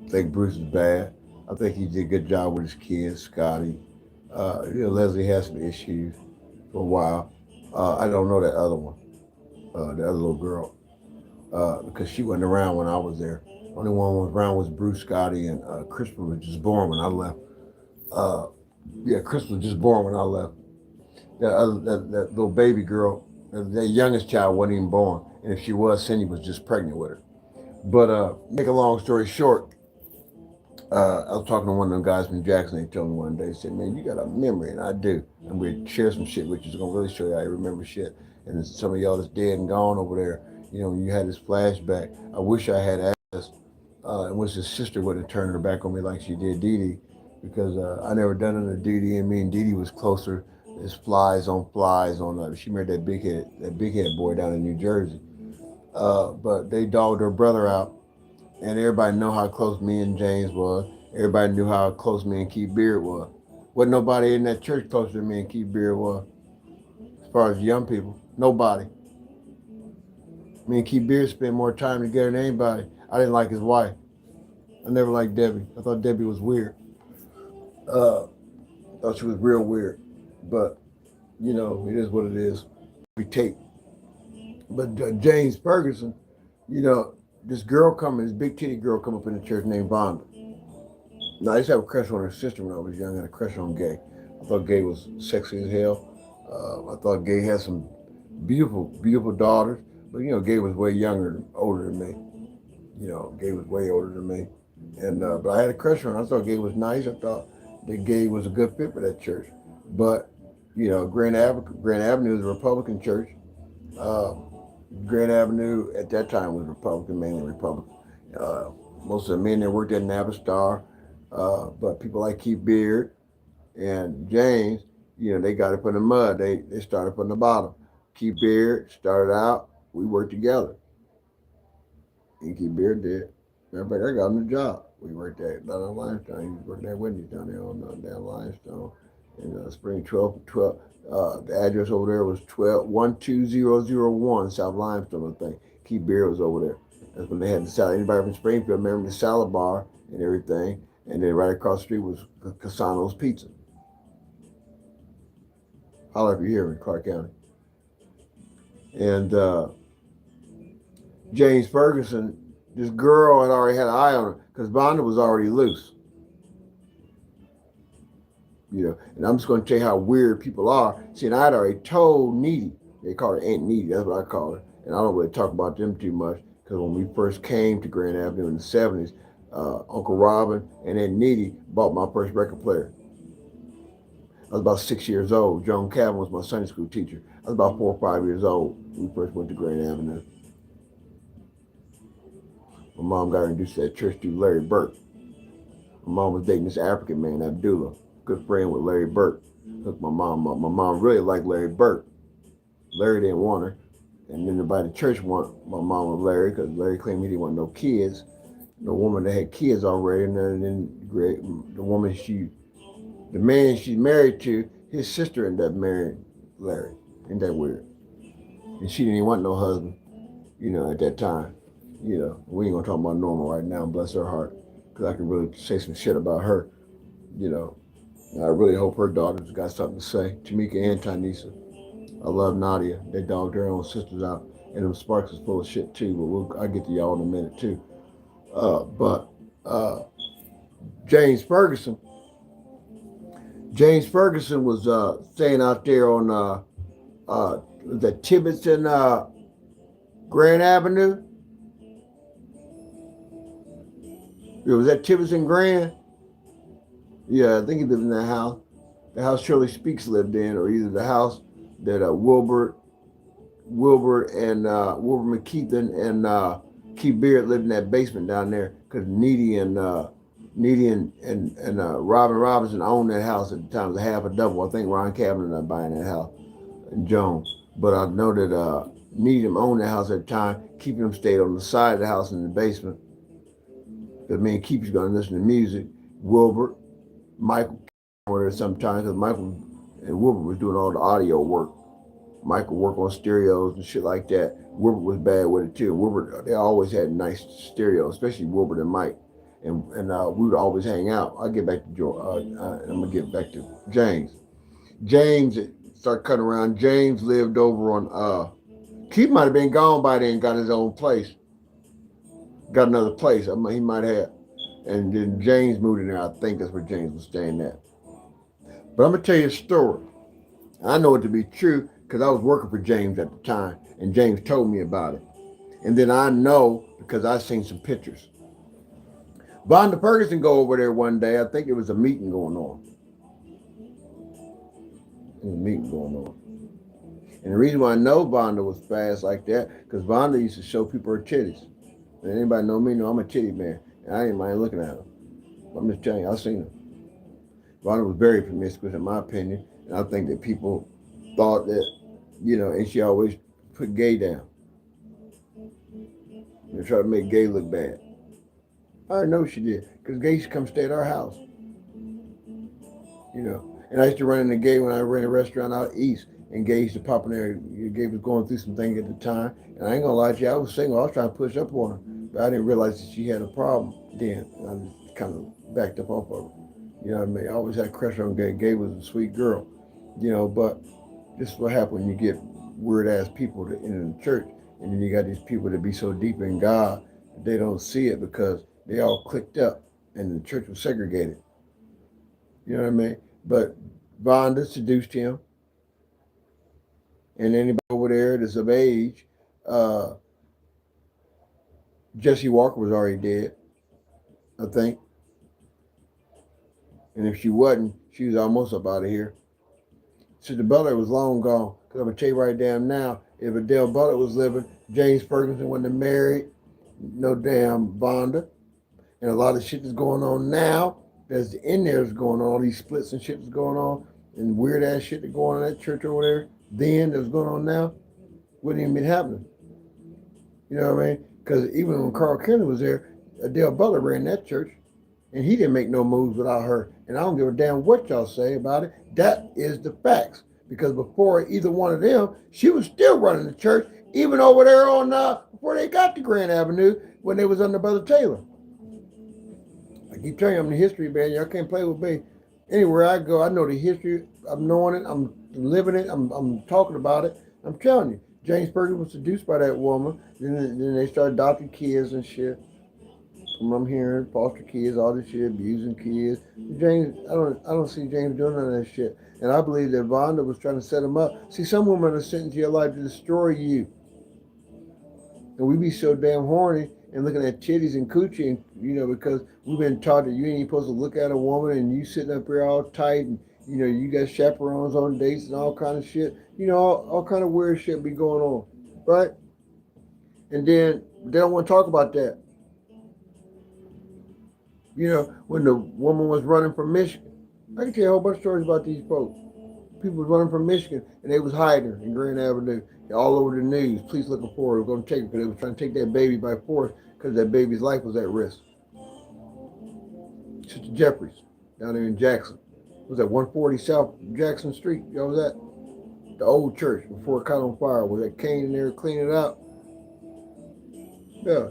think Bruce is bad. I think he did a good job with his kids, Scotty. Leslie had some issues for a while. I don't know that other one, the other little girl, because she wasn't around when I was there. Only one was around was Bruce, Scotty, and Christopher was just born when I left. Christopher was just born when I left. That little baby girl, that youngest child wasn't even born. And if she was, Cindy was just pregnant with her. But make a long story short, I was talking to one of them guys from Jackson. They told me one day, they said, "Man, you got a memory," and I do. And we share some shit, which is gonna really show you how you remember shit. And some of y'all that's dead and gone over there, you know, when you had this flashback, I wish I had access. And wish his sister would have turned her back on me like she did Dee Dee, because I never done it to Dee Dee, and me and Dee Dee was closer as flies on flies on. She married that big head boy down in New Jersey. But they dogged her brother out, and everybody know how close me and James was. Everybody knew how close me and Keith Beard was. Wasn't nobody in that church closer to me and Keith Beard was, as far as young people. Nobody. Me and Keith Beard spent more time together than anybody. I didn't like his wife. I never liked Debbie. I thought Debbie was weird. I thought she was real weird. But, you know, it is what it is. We take. But James Ferguson, you know, this big titty girl come up in the church named Vonda. Now, I used to have a crush on her sister when I was young. I had a crush on Gay. I thought Gay was sexy as hell. I thought Gay had some beautiful, beautiful daughters. But, you know, Gay was way older than me. You know, Gay was way older than me. And but I had a crush on her. I thought Gay was nice. I thought that Gay was a good fit for that church. But, you know, Grand Avenue is a Republican church. Grand Avenue at that time was Republican, mainly Republican. Most of the men that worked at Navistar, but people like Keith Beard and James, you know, they got up in the mud. They started from the bottom. Keith Beard started out. We worked together. And Keith Beard did. Matter of fact, I got him the job. We worked down on Limestone. He was working at Wendy's down there on down Limestone. In Spring 12. The address over there was 12001 South Limestone, I think. Keith Beard was over there. That's when they had the salad. Anybody from Springfield remember the salad bar and everything. And then right across the street was Casano's Pizza. Holler if you're here in Clark County. And James Ferguson, this girl had already had an eye on her because Vonda was already loose. You know, and I'm just going to tell you how weird people are. See, and I had already told Needy, they call her Aunt Needy, that's what I call her. And I don't really talk about them too much because when we first came to Grand Avenue in the 70s, Uncle Robin and Aunt Needy bought my first record player. I was about 6 years old. Joan Calvin was my Sunday school teacher. I was about 4 or 5 years old when we first went to Grand Avenue. My mom got introduced to that church through Larry Burke. My mom was dating this African man, Abdullah, good friend with Larry Burke. Look, my mom really liked Larry Burke. Larry didn't want her. And then nobody in the church wanted my mom with Larry because Larry claimed he didn't want no kids. No woman that had kids already. And then the man she's married to, his sister ended up marrying Larry. Ain't that weird? And she didn't even want no husband, you know, at that time. You know, we ain't gonna talk about Norma right now, bless her heart, because I can really say some shit about her, you know. And I really hope her daughters got something to say. Tamika and Tanisa. I love Nadia. They dogged their own sisters out. And them Sparks is full of shit too, but I'll get to y'all in a minute too. But James Ferguson was staying out there on the Tibbetts and Grand Avenue. It was at Tibbetts and Grand. Yeah, I think he lived in that house. The house Shirley Speaks lived in, or either the house that Wilbur McKeithen and Keith Beard lived in that basement down there because Needy and Robin Robinson owned that house at the time. It was a half a double. I think Ron Cabin ended up buying that house and Jones. But I know that Needham owned that house at the time. Keeping them stayed on the side of the house in the basement. Because me and Keith was going to listen to music. Wilbur, Michael were there sometimes because Michael and Wilbur was doing all the audio work. Michael worked on stereos and shit like that. Wilbur was bad with it too. Wilbur, they always had nice stereos, especially Wilbur and Mike. And we would always hang out. I'll get back to George. I'm going to get back to James. James started cutting around. James lived over on, Keith might have been gone by then and got his own place. Got another place. He might have. And then James moved in there. I think that's where James was staying at. But I'm going to tell you a story. I know it to be true because I was working for James at the time, and James told me about it. And then I know because I've seen some pictures. Vonda Ferguson go over there one day. I think there was a meeting going on. There's a meeting going on. And the reason why I know Vonda was fast like that, because Vonda used to show people her titties. And anybody know me, know I'm a titty man. And I ain't mind looking at them. I'm just telling you, I've seen them. Vonda was very promiscuous in my opinion. And I think that people thought that, and she always put gay down. They try to make gay look bad. I know she did, because gay used to come stay at our house. And I used to run into gay when I ran a restaurant out east, and gay used to pop in there. Gay was going through some things at the time, and I ain't gonna lie to you, I was single. I was trying to push up on her, but I didn't realize that she had a problem then. And I just kind of backed up off of her. You know what I mean? I always had a crush on gay. Gay was a sweet girl, but this is what happens when you get weird ass people that in the church, and then you got these people that be so deep in God that they don't see it because they all clicked up, and the church was segregated. You know what I mean? But Vonda seduced him, and anybody over there that's of age, Jesse Walker was already dead, I think. And if she wasn't, she was almost up out of here. Sister Butler was long gone. Because I'm going to tell you right damn now, if Adele Butler was living, James Ferguson wouldn't have married no damn Vonda. And a lot of shit that's going on now, that's in there is going on, all these splits and shit that's going on, and weird ass shit that's going on in that church over there, then that's going on now, wouldn't even be happening. You know what I mean? Because even when Carl Kelly was there, Adele Butler ran that church, and he didn't make no moves without her. And I don't give a damn what y'all say about it. That is the facts. Because before either one of them, she was still running the church, even over there on before they got to Grand Avenue when they was under Brother Taylor. I keep telling you, I'm the history man. Y'all can't play with me. Anywhere I go, I know the history. I'm knowing it. I'm living it. I'm talking about it. I'm telling you, James Ferguson was seduced by that woman. Then they started adopting kids and shit. I'm hearing foster kids, all this shit, abusing kids. James, I don't see James doing none of that shit. And I believe that Vonda was trying to set him up. See, some women are sent into your life to destroy you. And we be so damn horny and looking at titties and coochie, and, because we've been taught that you ain't supposed to look at a woman, and you sitting up here all tight, and you got chaperones on dates and all kind of shit. All kind of weird shit be going on, right? And then they don't want to talk about that. When the woman was running from Michigan, I can tell you a whole bunch of stories about these folks. People was running from Michigan, and they was hiding her in Grand Avenue, all over the news. Police looking for her, going to take her because they was trying to take that baby by force because that baby's life was at risk. Sister Jeffries, down there in Jackson. Was that 140 South Jackson Street? Y'all was at the old church before it caught on fire. Was that Kane in there cleaning it out? Yeah.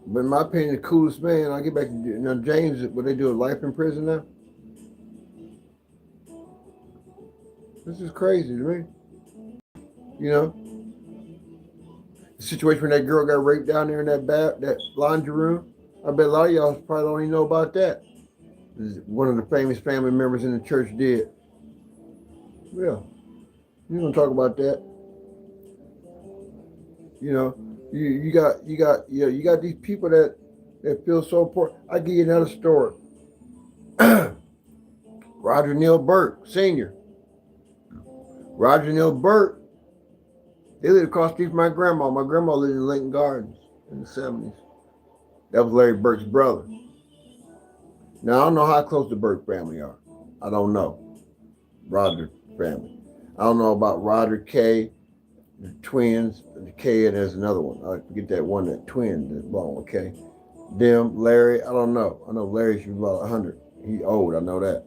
But in my opinion, the coolest man, I'll get back to James, what they do, life in prison now? This is crazy to me. The situation when that girl got raped down there in that laundry room, I bet a lot of y'all probably don't even know about that. One of the famous family members in the church did. Yeah. You don't talk about that. You got these people that feel so important. I give you another story. Roger Neal Burke, Sr. Roger Neal Burke, they lived across the street from my grandma. My grandma lived in Lincoln Gardens in the 70s. That was Larry Burke's brother. Now, I don't know how close the Burke family are. I don't know. Roger family. I don't know about Roger K., the twins, the K, and there's another one. I forget that one, that twin, that long, okay? Them, Larry, I don't know. I know Larry should be about 100. He old, I know that.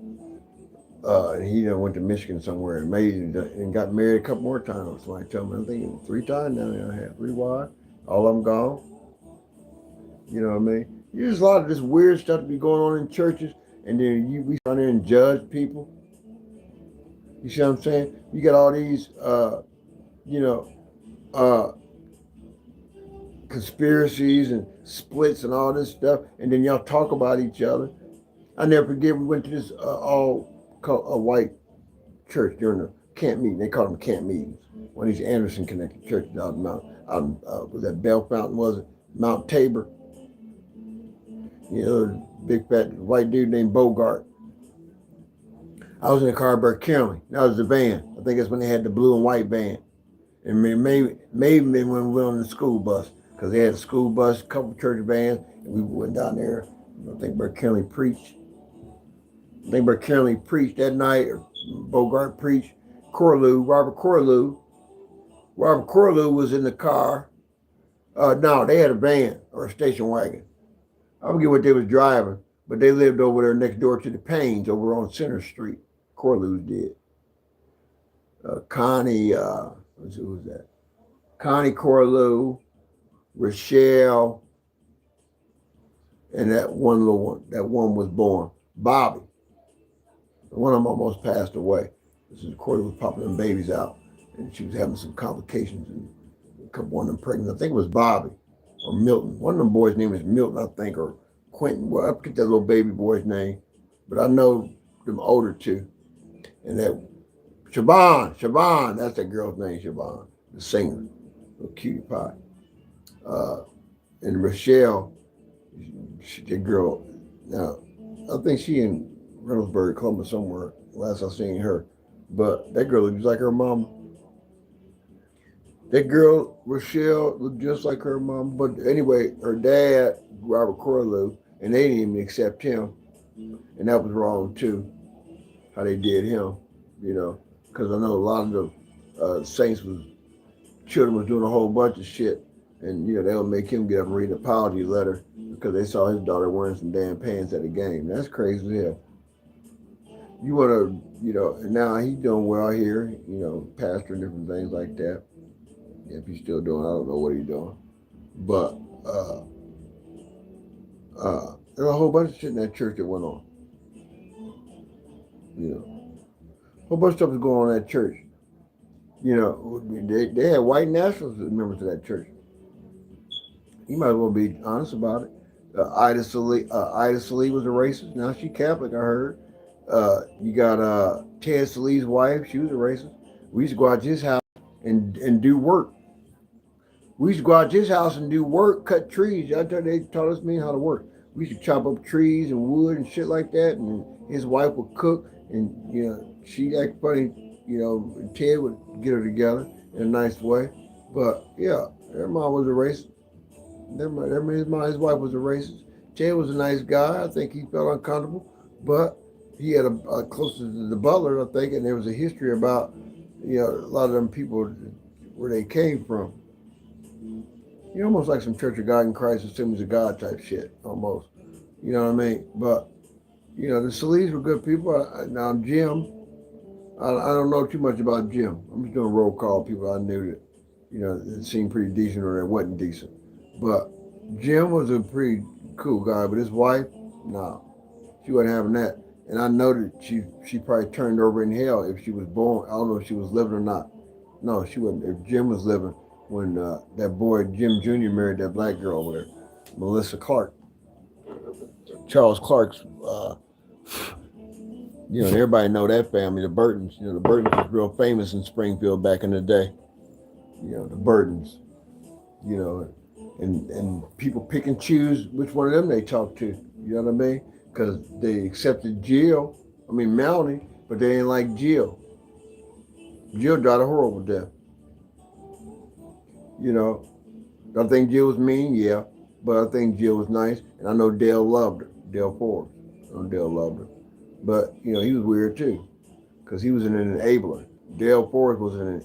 And he done went to Michigan somewhere and got married a couple more times. Somebody told me, I think 3 times now. I had 3 wives. All of them gone. You know what I mean? There's a lot of this weird stuff to be going on in churches, and then we sit there and judge people. You see what I'm saying? You got all these, conspiracies and splits and all this stuff, and then y'all talk about each other. I never forget, we went to this a white church during the camp meeting. They called them camp meetings. One of these Anderson connected churches out was that Bell Fountain, was it? Mount Tabor. You know, big fat white dude named Bogart. I was in the car by County. That was the van. I think that's when they had the blue and white van. And maybe when we went on the school bus, because they had a school bus, a couple church vans, and we went down there. I think Bert County preached. I think Bert County preached that night, or Bogart preached. Robert Corlew was in the car. No, they had a van or a station wagon. I forget what they was driving, but they lived over there next door to the Paynes over on Center Street. Corlews did. Connie, who was that? Connie Corlew, Rochelle, and that one little one. That one was born. Bobby. One of them almost passed away. This is Corlew was popping them babies out, and she was having some complications, and a couple one of them pregnant. I think it was Bobby or Milton. One of them boys' name is Milton, I think, or Quentin. Well, I forget that little baby boy's name, but I know them older two. And that Siobhan, that's that girl's name, Siobhan, the singer, little cutie pie. And Rochelle, the girl, now, I think she in Reynoldsburg, Columbus somewhere, last I seen her. But that girl looks like her mom. That girl, Rochelle, looked just like her mom. But anyway, her dad, Robert Corlew, and they didn't even accept him. And that was wrong too, how they did him, because I know a lot of the Saints children was doing a whole bunch of shit. And, they would make him get up and read an apology letter because they saw his daughter wearing some damn pants at a game. That's crazy as hell. You want to, and now he's doing well here, pastoring different things like that. If he's still doing, I don't know what he's doing. But there's a whole bunch of shit in that church that went on. A whole bunch of stuff was going on in that church. They had white nationalists as members of that church. You might as well be honest about it. Ida Salee was a racist. Now she Catholic, I heard. You got Ted Salee's wife. She was a racist. We used to go out to his house and do work. We used to go out to his house and do work, cut trees. They taught us how to work. We used to chop up trees and wood and shit like that. And his wife would cook, and she acted funny. Ted would get her together in a nice way. But yeah, their mom was a racist. His wife was a racist. Ted was a nice guy. I think he felt uncomfortable, but he had a closer to the butler, I think, and there was a history about a lot of them people where they came from. Almost like some Church of God in Christ, Assemblies of God type shit, almost. You know what I mean? But the Salees were good people. Now Jim, I don't know too much about Jim. I'm just doing roll call people I knew that it seemed pretty decent or it wasn't decent. But Jim was a pretty cool guy, but his wife, no, she wasn't having that. And I know that she probably turned over in hell if she was born. I don't know if she was living or not. No, she wasn't. If Jim was living when that boy Jim Jr. married that black girl over there, Melissa Clark, Charles Clark's. Everybody know that family, the Burtons. The Burtons was real famous in Springfield back in the day. The Burtons. And people pick and choose which one of them they talk to. You know what I mean? Because they accepted Melanie, but they didn't like Jill. Jill died a horrible death. I think Jill was mean, yeah, but I think Jill was nice, and I know Dale loved her. Dale Forbes. I know Dale loved her. But, he was weird too, because he was an enabler. Dale Forbes was an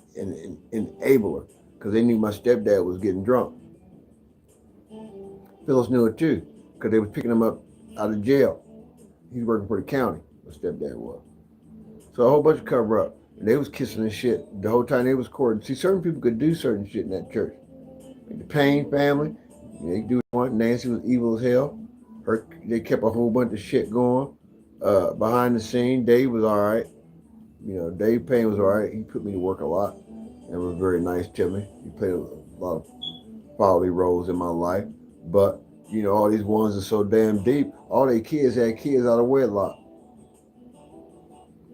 enabler, because they knew my stepdad was getting drunk. Phyllis knew it too, because they was picking him up out of jail. He was working for the county, my stepdad was. So a whole bunch of cover up. And they was kissing and shit the whole time they was courting. See, certain people could do certain shit in that church. Like the Payne family, they do what. Nancy was evil as hell. They kept a whole bunch of shit going. Behind the scene, Dave was all right. Dave Payne was all right. He put me to work a lot and was very nice to me. He played a lot of quality roles in my life. But, all these ones are so damn deep. All their kids had kids out of wedlock.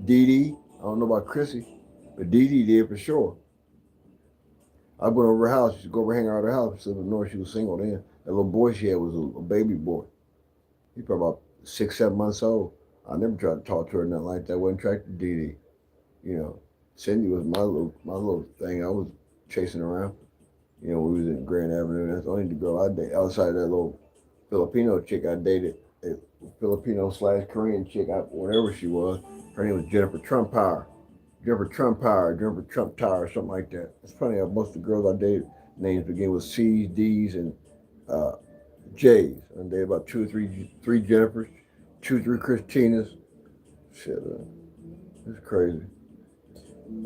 Dee Dee, I don't know about Chrissy, but Dee Dee did for sure. I went over her house. She used to go over hang out at her house. She lived in North. She was single then. That little boy she had was a baby boy. He probably about 6, 7 months old. I never tried to talk to her nothing like that. Wasn't attracted to Dee Dee. You know, Cindy was my little thing. I was chasing around. You know, we was in Grand Avenue. That's only the girl I dated outside of that little Filipino chick I dated. A Filipino / Korean chick, whatever she was. Her name was Jennifer Trump Power. Jennifer Trump Power, Jennifer Trump Tower, something like that. It's funny how most of the girls I dated names begin with C's, D's, and uh, J's. I dated about two or three Jennifers, 2, 3 Christinas. Shit, it's crazy.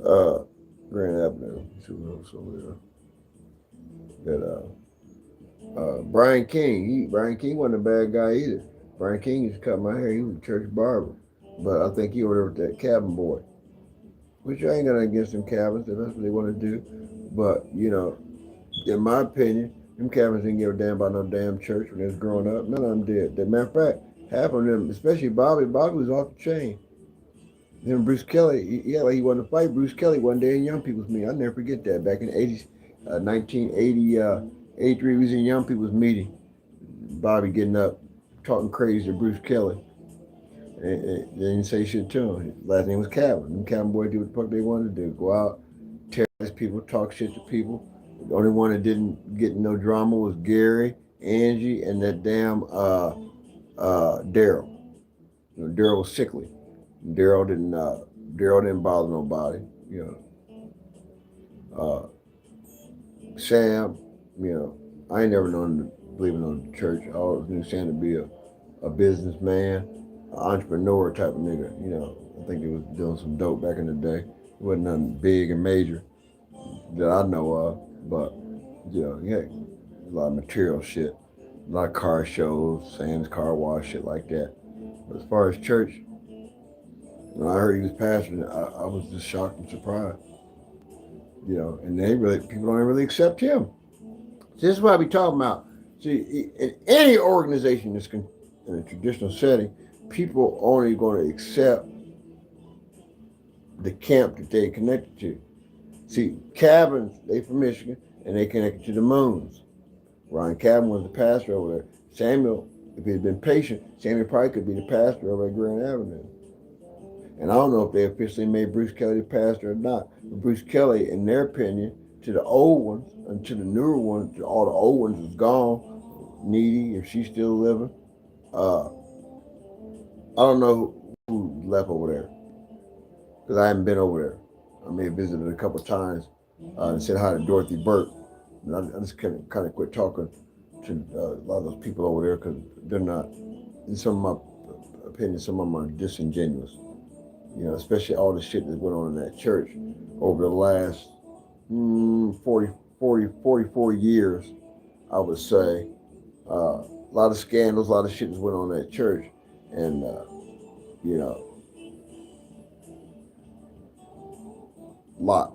Uh, Grand Avenue. Let's see what else over there. That Brian King. Brian King wasn't a bad guy either. Brian King used to cut my hair. He was a church barber, but I think he ordered that cabin boy. Which I ain't got nothing against them cabins if that's what they want to do. But, you know, in my opinion, them cabins didn't give a damn about no damn church when they was growing up. None of them did. As a matter of fact, half of them, especially Bobby was off the chain. Then Bruce Kelly, like he wanted to fight Bruce Kelly one day in Young People's Meeting. I'll never forget that. Back in the 80s, 1980, 83, we was in Young People's Meeting. Bobby getting up, talking crazy to Bruce Kelly. And they didn't say shit to him. His last name was Calvin. Them Calvin boys do what the fuck they wanted to do. Go out, terrorize people, talk shit to people. The only one that didn't get no drama was Gary, Angie, and that damn Daryl. You know, Daryl was sickly. Daryl didn't bother nobody. You know, Sam. You know, I ain't never known him to believe in no church. I always knew Sam to be a businessman, an entrepreneur type of nigga. You know, I think he was doing some dope back in the day. It wasn't nothing big and major that I know of, but you know, yeah, a lot of material shit, a lot of car shows, Sam's Car Wash, shit like that. But as far as church, when I heard he was pastoring, I was just shocked and surprised. You know, and people don't really accept him. So this is what I be talking about. See, in any organization that's in a traditional setting, people only going to accept the camp that they connected to. See, Cabins, they from Michigan, and they connected to the Moons. Ron Cabin was the pastor over there. Samuel, if he had been patient, Samuel probably could be the pastor over at Grand Avenue. And I don't know if they officially made Bruce Kelly the pastor or not. But Bruce Kelly, in their opinion, to the old ones and to the newer ones, to all the old ones is gone. Needy, if she's still living. I don't know who left over there because I haven't been over there. I may have visited a couple of times and said hi to Dorothy Burke. And I just kind of quit talking to a lot of those people over there because they're not, in some of my opinions, some of them are disingenuous. You know, especially all the shit that went on in that church over the last 44 years, I would say. A lot of scandals, a lot of shit that went on in that church. And, you know, a lot.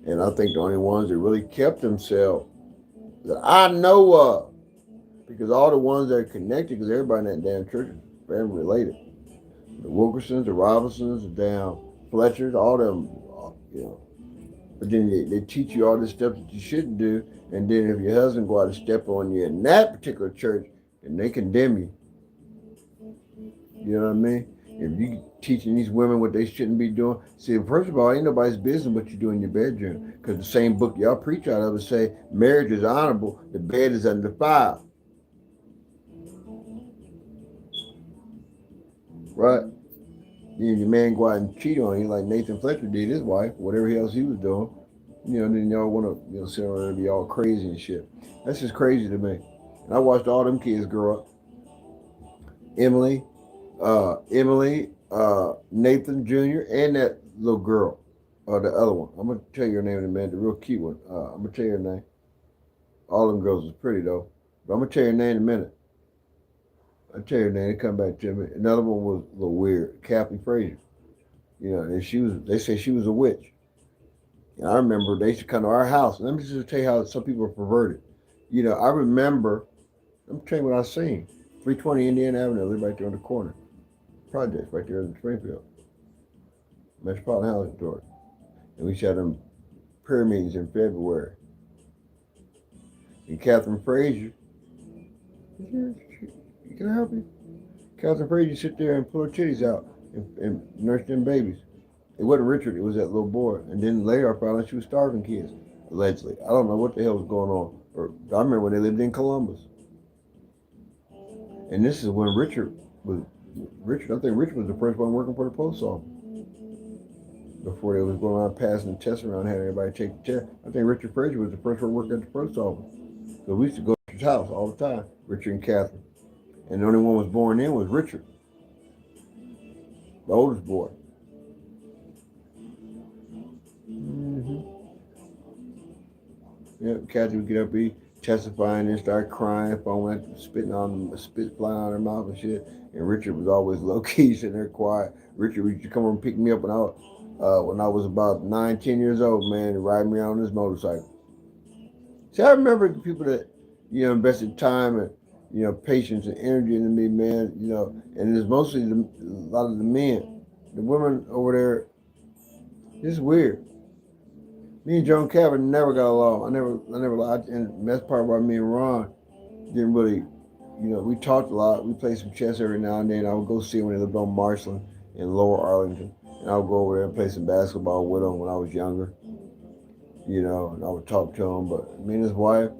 And I think the only ones that really kept themselves that I know of, because all the ones that are connected, because everybody in that damn church is family related. The Wilkersons, the Robinsons, the damn Fletchers, all them, you know. But then they teach you all this stuff that you shouldn't do, and then if your husband go out and step on you in that particular church, then they condemn you. You know what I mean? If you teaching these women what they shouldn't be doing, see, first of all, ain't nobody's business what you do in your bedroom, because the same book y'all preach out of it say marriage is honorable, the bed is undefiled. Right? Then your man go out and cheat on you like Nathan Fletcher did his wife, whatever else he was doing. You know, then y'all want to, sit around and be all crazy and shit. That's just crazy to me. And I watched all them kids grow up. Emily, Nathan Jr., and that little girl, the other one. I'm gonna tell you her name in a minute. The real cute one. I'm gonna tell you her name. All them girls was pretty though, but I'm gonna tell you her name in a minute. I'll tell you her name. They come back to me. Another one was a little weird. Kathy Frazier. You know, and they say she was a witch. And I remember they used to come to our house. And let me just tell you how some people are perverted. You know, I remember, I'm telling you what I seen. 320 Indiana Avenue, live right there on the corner. Projects right there in Springfield. Metropolitan Housing Authority. And we used to have them prayer meetings in February. And Catherine Frazier, Can I help you? Catherine Frazier sit there and pull her titties out and nurse them babies. It wasn't Richard, it was that little boy. And then later I found out she was starving kids, allegedly. I don't know what the hell was going on. Or I remember when they lived in Columbus. And this is when I think Richard was the first one working for the post office. Before they was going around passing the tests around, having everybody take the test. I think Richard Frazier was the first one working at the post office. So we used to go to his house all the time, Richard and Catherine. And the only one was born in was Richard, the oldest boy. Mm-hmm. Yeah, Catherine would get up, be testifying, and start crying, foaming, spit flying out of her mouth and shit. And Richard was always low key, sitting there quiet. Richard used to come over and pick me up when I was about 9, 10 years old, man, and ride me around on his motorcycle. See, I remember the people that, invested time and, patience and energy into me, man, and it's mostly a lot of the men. The women over there, it's weird. Me and Joan Cabot never got along. I never lied, and that's part why me and Ron didn't really, we talked a lot. We played some chess every now and then. I would go see him when he lived on Marshland in Lower Arlington, and I would go over there and play some basketball with him when I was younger, and I would talk to him. But me and his wife,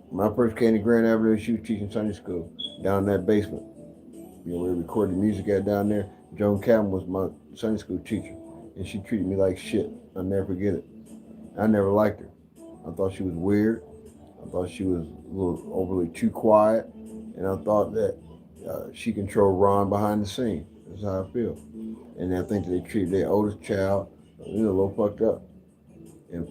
when I first came to Grand Avenue, she was teaching Sunday school down in that basement. We recorded music at down there. Joan Cabot was my Sunday school teacher, and she treated me like shit. I'll never forget it. I never liked her. I thought she was weird. I thought she was a little overly too quiet, and I thought that she controlled Ron behind the scenes. That's how I feel. And I think that they treated their oldest child, a little fucked up. And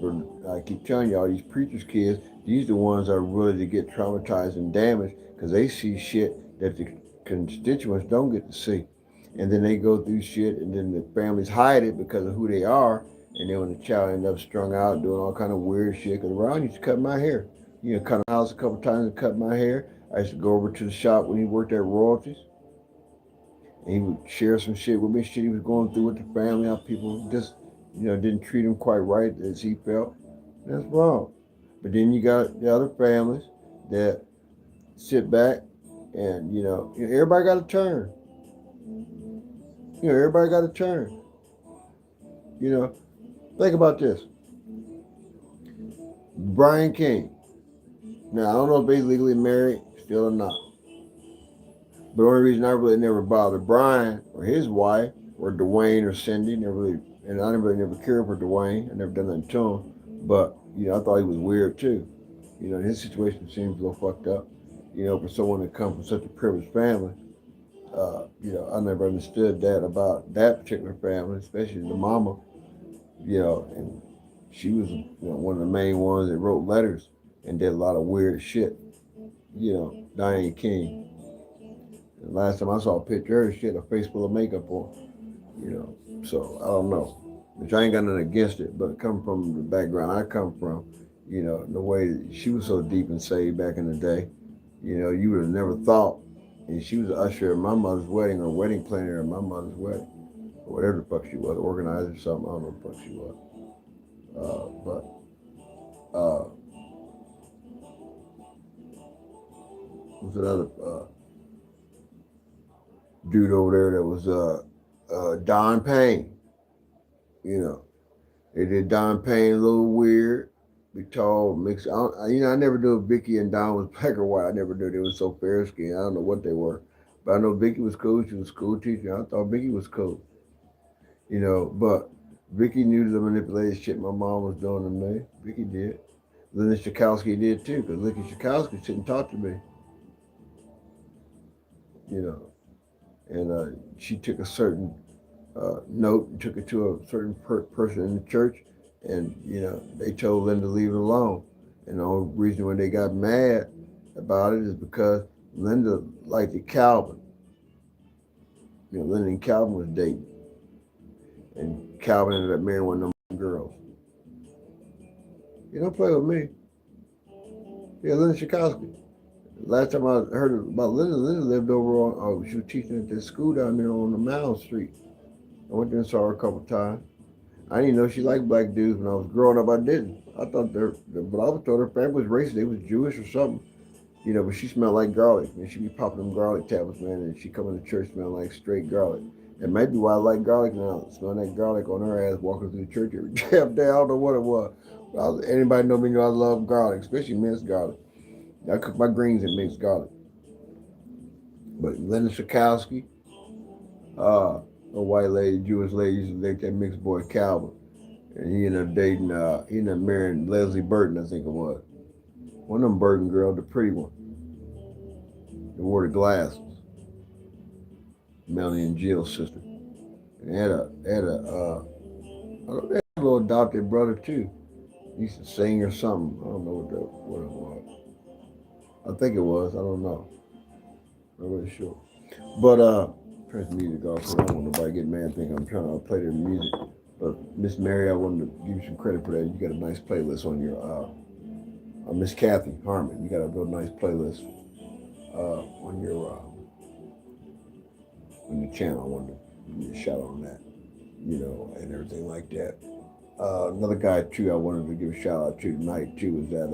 I keep telling y'all, these preachers' kids, these are the ones that are really to get traumatized and damaged because they see shit that the constituents don't get to see. And then they go through shit, and then the families hide it because of who they are. And then when the child ends up strung out, doing all kind of weird shit, because Ron used to cut my hair. Cut the house a couple times and cut my hair. I used to go over to the shop when he worked at Royalties, and he would share some shit with me, shit he was going through with the family, how people just, didn't treat him quite right as he felt. That's wrong. But then you got the other families that sit back and, everybody got a turn. Everybody got a turn. Think about this. Brian King. Now, I don't know if he's legally married still or not. But the only reason I really never bothered Brian or his wife or Dwayne or Cindy, and I never cared for Dwayne. I never done nothing to him. But, I thought he was weird too. His situation seems a little fucked up. For someone to come from such a privileged family. I never understood that about that particular family, especially the mama. And she was one of the main ones that wrote letters and did a lot of weird shit. Diane King. And last time I saw a picture of her, she had a face full of makeup on. So I don't know. Which I ain't got nothing against it, but come from the background I come from, the way that she was so deep and saved back in the day, you would have never thought. And she was an usher at my mother's wedding or wedding planner at my mother's wedding. Or whatever the fuck she was, organizer or something, I don't know what the fuck she was. There's another dude over there that was Don Payne. They did Don Payne a little weird, be tall, mixed. I never knew if Vicky and Don was black or white. I never knew they were so fair skinned. I don't know what they were, but I know Vicky was cool. She was a school teacher. I thought Vicky was cool. But Vicky knew the manipulated shit my mom was doing to me. Vicky did. Linda Schakowsky did too, because Linda Schakowsky didn't talk to me. And she took a certain note and took it to a certain person in the church, and they told Linda to leave it alone. And the only reason when they got mad about it is because Linda liked Calvin. Linda and Calvin was dating. And Calvin ended up marrying one of them girls. You don't play with me. Yeah, Linda Schakowsky. Last time I heard about Linda lived over on, she was teaching at this school down there on the Mound Street. I went there and saw her a couple of times. I didn't know she liked black dudes when I was growing up. I didn't. I thought but I was told her family was racist. They was Jewish or something. You know, but she smelled like garlic, man. She be popping them garlic tablets, man, and she coming to church smelling like straight garlic. It might be why I like garlic now. Smelling that garlic on her ass walking through the church every damn day. I don't know what it was. Anybody know me know I love garlic, especially minced garlic. I cook my greens in minced garlic. But Linda Shakowski, a white lady, Jewish lady, used to date that mixed boy Calvin. And he ended up dating, he ended up marrying Leslie Burton, I think it was. One of them Burton girls, the pretty one. They wore the glasses. Melanie and Jill's sister. And they had a little adopted brother too. He used to sing or something. I don't know what it was. I think it was. I don't know. I'm not really sure. But turn the music off so I don't want nobody get mad and think I'm trying to play their music. But Miss Mary, I wanted to give you some credit for that. You got a nice playlist on your Miss Kathy Harmon. You got a real nice playlist on your channel. I wanted to give you a shout out on that, you know, and everything like that. Another guy too I wanted to give a shout out to tonight too is that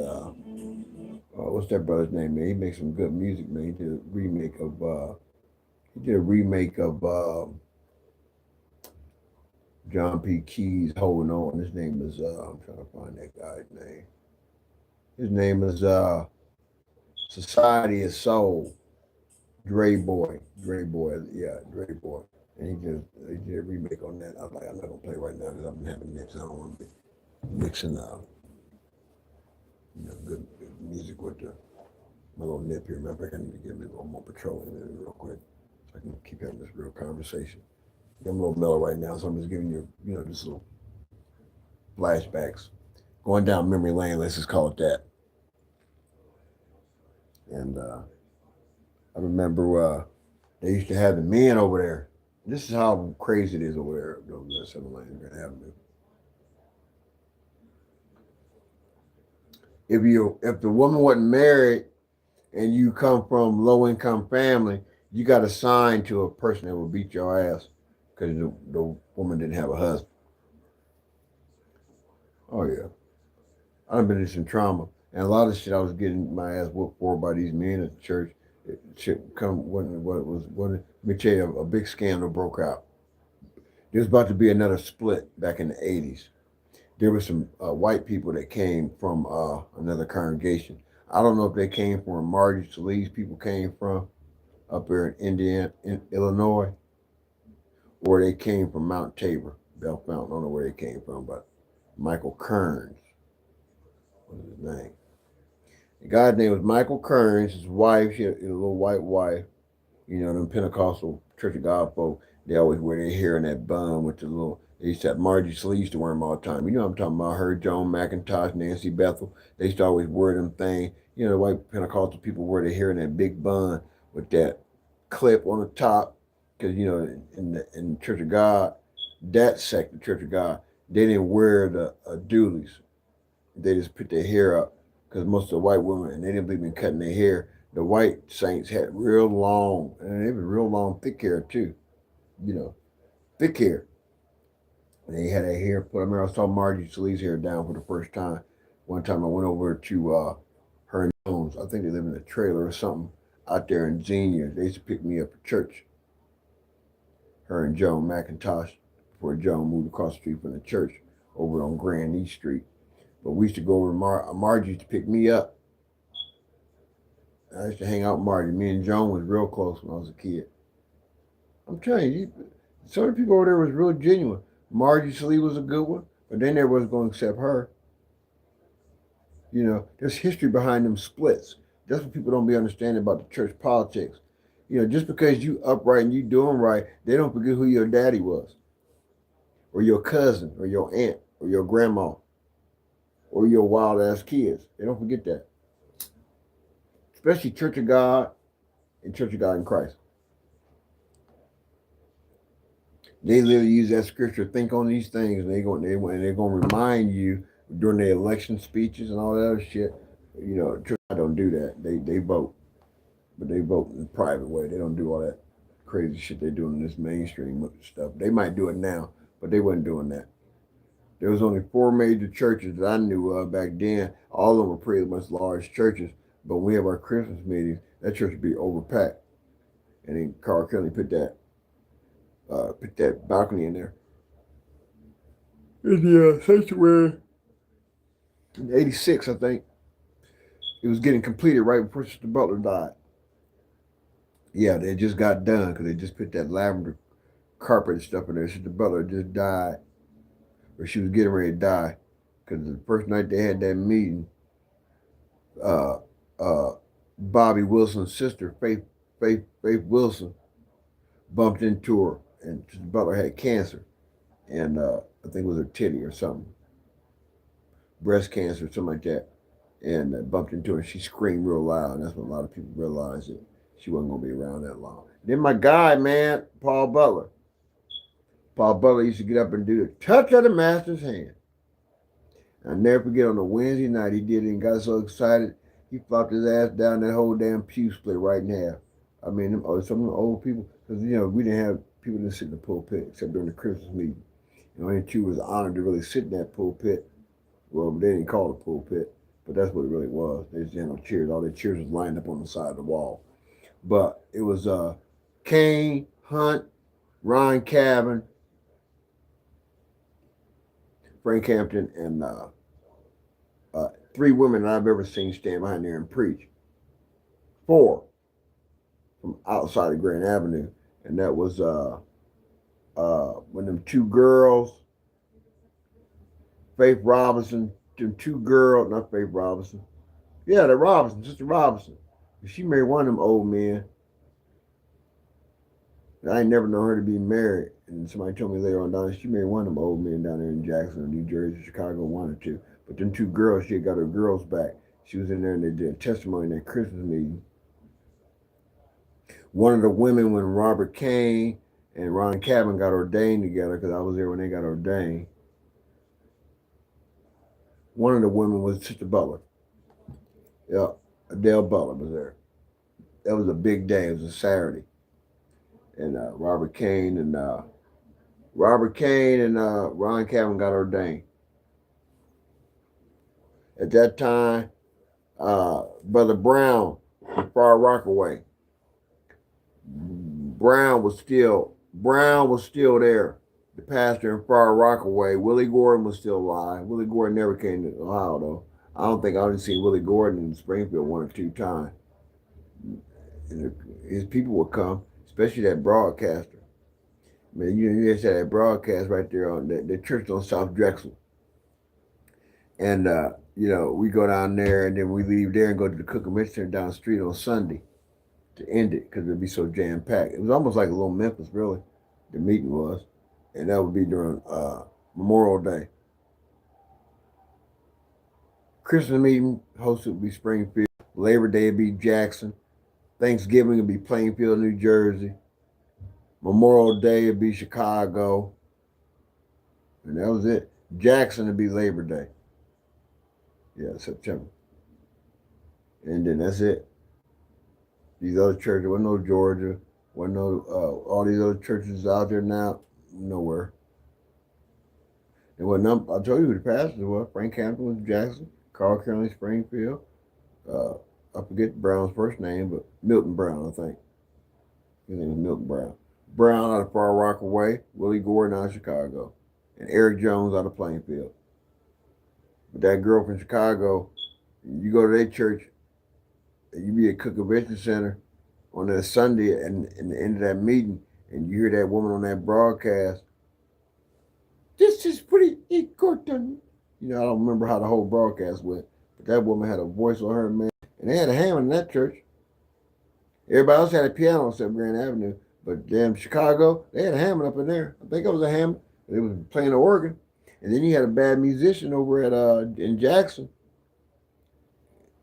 what's that brother's name, man? He makes some good music, man. He did a remake of John P. Key's Holding On. His name is I'm trying to find that guy's name. His name is Society of Soul. Dre Boy. Yeah, Dre Boy. And he did a remake on that. I was like, I'm not gonna play right now because I'm having mix. I don't want to be mixing good music with my little nip here. Remember, I need to get me a little more petroleum in it real quick so I can keep having this real conversation. I'm a little mellow right now, so I'm just giving you, just little flashbacks. Going down memory lane, let's just call it that. And I remember they used to have the men over there. This is how crazy it is over there on the 7 Lane Grand Avenue. If the woman wasn't married and you come from low income family, you got assigned to a person that would beat your ass because the woman didn't have a husband. Oh yeah, I've been in some trauma, and a lot of shit I was getting my ass whooped for by these men at the church. Shit come when what it was when let me tell you a big scandal broke out. There was about to be another split back in the 80s. There were some white people that came from another congregation. I don't know if they came from where Margie Salih's people came from up there in Indiana, in Illinois, or they came from Mount Tabor, Bell Fountain. I don't know where they came from, but Michael Kearns was his name. The guy's name was Michael Kearns. His wife, she had a little white wife. You know, them Pentecostal Church of God folk, they always wear their hair in that bun with the little, they used to have Margie Salih used to wear them all the time. You know what I'm talking about, her, Joan McIntosh, Nancy Bethel. They used to always wear them things. You know, the white Pentecostal people wear their hair in that big bun with that clip on the top. Because, you know, in the Church of God, that sect, the Church of God, they didn't wear the doolies. They just put their hair up. Because most of the white women, and they didn't believe in cutting their hair. The white saints had real long, and they were real long, thick hair too. You know, thick hair. And they had that hair put. I remember I saw Margie Salih's hair down for the first time. One time I went over to her and Jones. I think they live in a trailer or something out there in Xenia. They used to pick me up at church. Her and Joan McIntosh, before Joan moved across the street from the church over on Grand East Street. But we used to go over to Margie to pick me up. I used to hang out with Margie. Me and Joan was real close when I was a kid. I'm telling you, some of the people over there was real genuine. Margie Salih was a good one, but they never was going to accept her. You know, there's history behind them splits. That's what people don't be understanding about the church politics. You know, just because you upright and you doing right, they don't forget who your daddy was, or your cousin, or your aunt, or your grandma, or your wild ass kids. They don't forget that. Especially Church of God and Church of God in Christ. They literally use that scripture, think on these things, and they're going to remind you during their election speeches and all that other shit. You know, Church of God don't do that. They vote, but they vote in a private way. They don't do all that crazy shit they're doing in this mainstream stuff. They might do it now, but they wasn't doing that. There was only 4 major churches that I knew of back then. All of them were pretty much large churches. But when we have our Christmas meetings, that church would be overpacked. And then Carl Kelly put that balcony in there. In the sanctuary in '86, I think. It was getting completed right before Sister Butler died. Yeah, they just got done because they just put that lavender carpet and stuff in there. Sister Butler just died, or she was getting ready to die, because the first night they had that meeting, uh, uh, Bobby Wilson's sister, Faith Wilson, bumped into her, and Sister Butler had cancer, and I think it was her titty or something, breast cancer, something like that, and bumped into her. And she screamed real loud, and that's when a lot of people realized that she wasn't gonna be around that long. Then my guy, man, Paul Butler. Paul Butler used to get up and do the touch of the master's hand. I'll never forget on a Wednesday night he did it and got so excited he flopped his ass down, that whole damn pew split right in half. I mean, some of the old people, because we didn't have people that sit in the pulpit except during the Christmas meeting. And she was honored to really sit in that pulpit. Well, they didn't call it a pulpit, but that's what it really was. They just had no chairs. All the chairs was lined up on the side of the wall. But it was Kane, Hunt, Ron Cabin, Frank Hampton, and 3 women that I've ever seen stand behind there and preach. 4 from outside of Grand Avenue. And that was when them 2 girls, Faith Robinson, them 2 girls, not Faith Robinson. Yeah, the Robinson, Sister Robinson. She married one of them old men. I ain't never known her to be married. And somebody told me later on down, she married one of them old men down there in Jackson, New Jersey, Chicago, 1 or 2. But them 2 girls, she had got her girls back. She was in there and they did a testimony in that Christmas meeting. One of the women, when Robert Kane and Ron Cabin got ordained together, because I was there when they got ordained, one of the women was Sister Butler. Yeah, Adele Butler was there. That was a big day. It was a Saturday. And Robert Kane and Ron Cabin got ordained. At that time, Brother Brown from Far Rockaway. Brown was still there. The pastor in Far Rockaway. Willie Gordon was still alive. Willie Gordon never came to Ohio though. I didn't see Willie Gordon in Springfield 1 or 2 times. And his people would come, especially that broadcaster. Man, you just had that broadcast right there on the church on South Drexel. And we go down there and then we leave there and go to the Cook Convention Center down the street on Sunday to end it because it'd be so jam-packed. It was almost like a little Memphis, really, the meeting was. And that would be during Memorial Day. Christmas meeting hosted would be Springfield. Labor Day would be Jackson. Thanksgiving would be Plainfield, New Jersey. Memorial Day would be Chicago. And that was it. Jackson would be Labor Day. Yeah, September. And then that's it. These other churches, wasn't no Georgia, wasn't no all these other churches out there now, nowhere. There wasn't. I told you who the pastors were. Frank Hampton was Jackson, Carl County, Springfield. I forget Brown's first name, but Milton Brown, I think. His name was Milton Brown. Brown out of Far Rockaway, Willie Gordon out of Chicago, and Eric Jones out of Plainfield. But that girl from Chicago, you go to their church, you be at Cook Convention Center on that Sunday and the end of that meeting, and you hear that woman on that broadcast, "This is pretty important." I don't remember how the whole broadcast went, but that woman had a voice on her, man. And they had a Hammond in that church. Everybody else had a piano except Grand Avenue. But damn Chicago, they had a Hammond up in there. I think it was a Hammond. They was playing the organ. And then you had a bad musician over at in Jackson.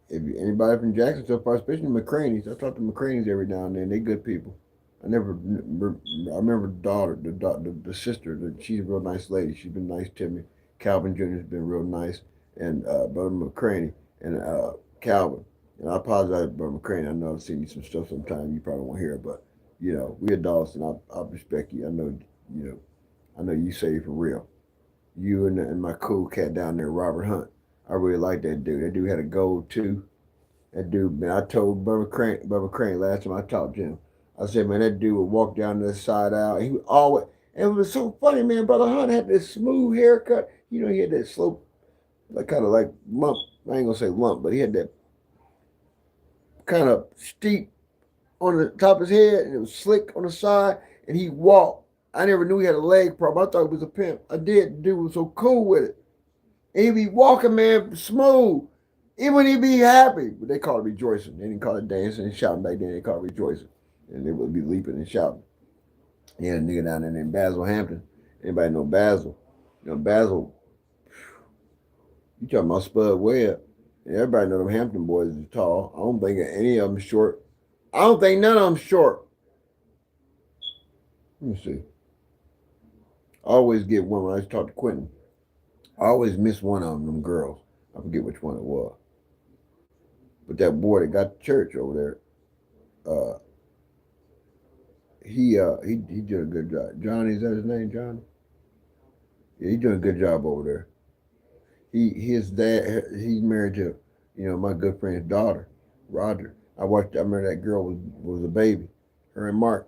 If anybody from Jackson so far, especially McCraney's. I talk to McCraney's every now and then. They good people. I remember the daughter, the sister. She's a real nice lady. She's been nice to me. Calvin Jr. has been real nice. And Brother McCraney and Calvin. And I apologize, Brother McCraney. I know I've seen you some stuff sometime you probably won't hear, but we adults, and I respect you. I know you say for real. You and my cool cat down there, Robert Hunt. I really like that dude. That dude had a gold tooth, That dude, man, I told Brother Crane last time I talked to him. I said, man, that dude would walk down the side aisle. He would always, and it was so funny, man. Brother Hunt had this smooth haircut. You know, he had that slope, like kind of like lump. I ain't gonna say lump, but he had that kind of steep on the top of his head, and it was slick on the side. And he walked. I never knew he had a leg problem. I thought he was a pimp. I did. The dude was so cool with it. And he'd be walking, man, smooth. Even when he'd be happy. But they called it rejoicing. They didn't call it dancing and shouting back then. They called it rejoicing. And they would be leaping and shouting. He had a nigga down there named Basil Hampton. Anybody know Basil? You know, Basil, you talking about Spud Webb. And everybody know them Hampton boys is tall. I don't think any of them short. I don't think none of them short. Let me see. I always get one when I used to talk to Quentin. I always miss one of them girls. I forget which one it was. But that boy that got the church over there, he did a good job. Johnny, is that his name, Johnny? Yeah, he doing a good job over there. His dad, he's married to, my good friend's daughter, Roger. I remember that girl was a baby, her and Mark.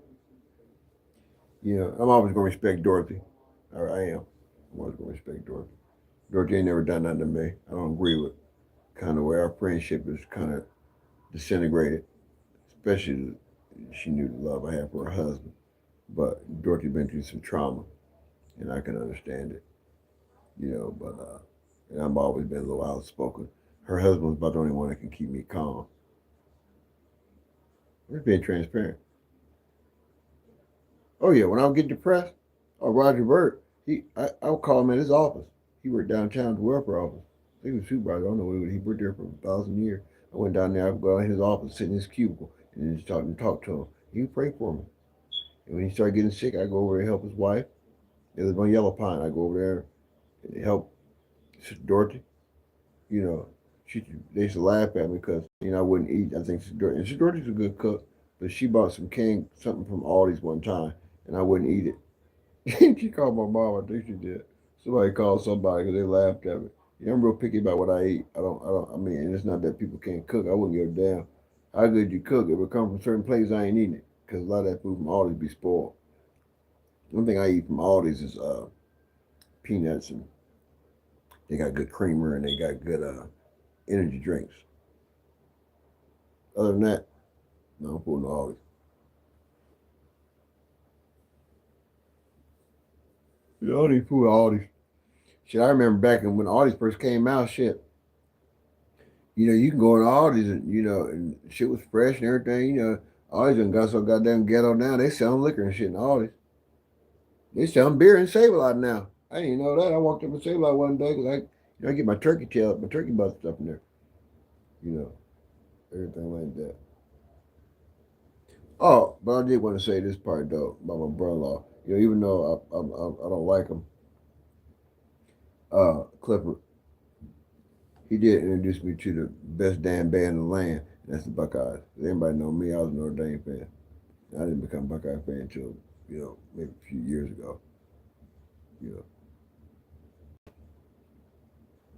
I'm always gonna respect Dorothy. I am. I'm always gonna respect Dorothy. Dorothy ain't never done nothing to me. I don't agree with kind of where our friendship is kind of disintegrated, especially she knew the love I have for her husband. But Dorothy been through some trauma, and I can understand it, but and I've always been a little outspoken. Her husband's about the only one that can keep me calm. I'm just being transparent. Oh yeah, when I would get depressed, Roger Burt, I would call him at his office. He worked downtown at the welfare office. I think he was supervisor. I don't know. He worked there for 1,000 years. I went down there. I would go in his office, sit in his cubicle, and then just talk to him. He would pray for me. And when he started getting sick, I go over there and help his wife. They live on Yellow Pine. I go over there and help Dorothy. You know, they used to laugh at me because I wouldn't eat. I think Dorothy, and Dorothy's a good cook, but she bought something from Aldi's one time, and I wouldn't eat it. She called my mom. I think she did. Somebody called somebody because they laughed at me. I'm real picky about what I eat. I mean, and it's not that people can't cook. I wouldn't give a damn how good you cook. If it comes from certain places, I ain't eating it because a lot of that food from Aldi's be spoiled. One thing I eat from Aldi's is peanuts, and they got good creamer, and they got good energy drinks. Other than that, no, I'm pulling Aldi's. I need food at Aldi's. Shit, I remember back when Aldi's first came out, shit. You can go in Aldi's and shit was fresh and everything. Aldi's done got so goddamn ghetto now. They selling liquor and shit in Aldi's. They selling beer in Save-A-Lot now. I didn't even know that. I walked up in Save-A-Lot one day because I get my turkey butt stuff in there. Everything like that. Oh, but I did want to say this part though about my brother-in-law. Even though I don't like him, Clifford, he did introduce me to the best damn band in the land. And that's the Buckeyes. Everybody know me. I was a Notre Dame fan. I didn't become a Buckeye fan until maybe a few years ago.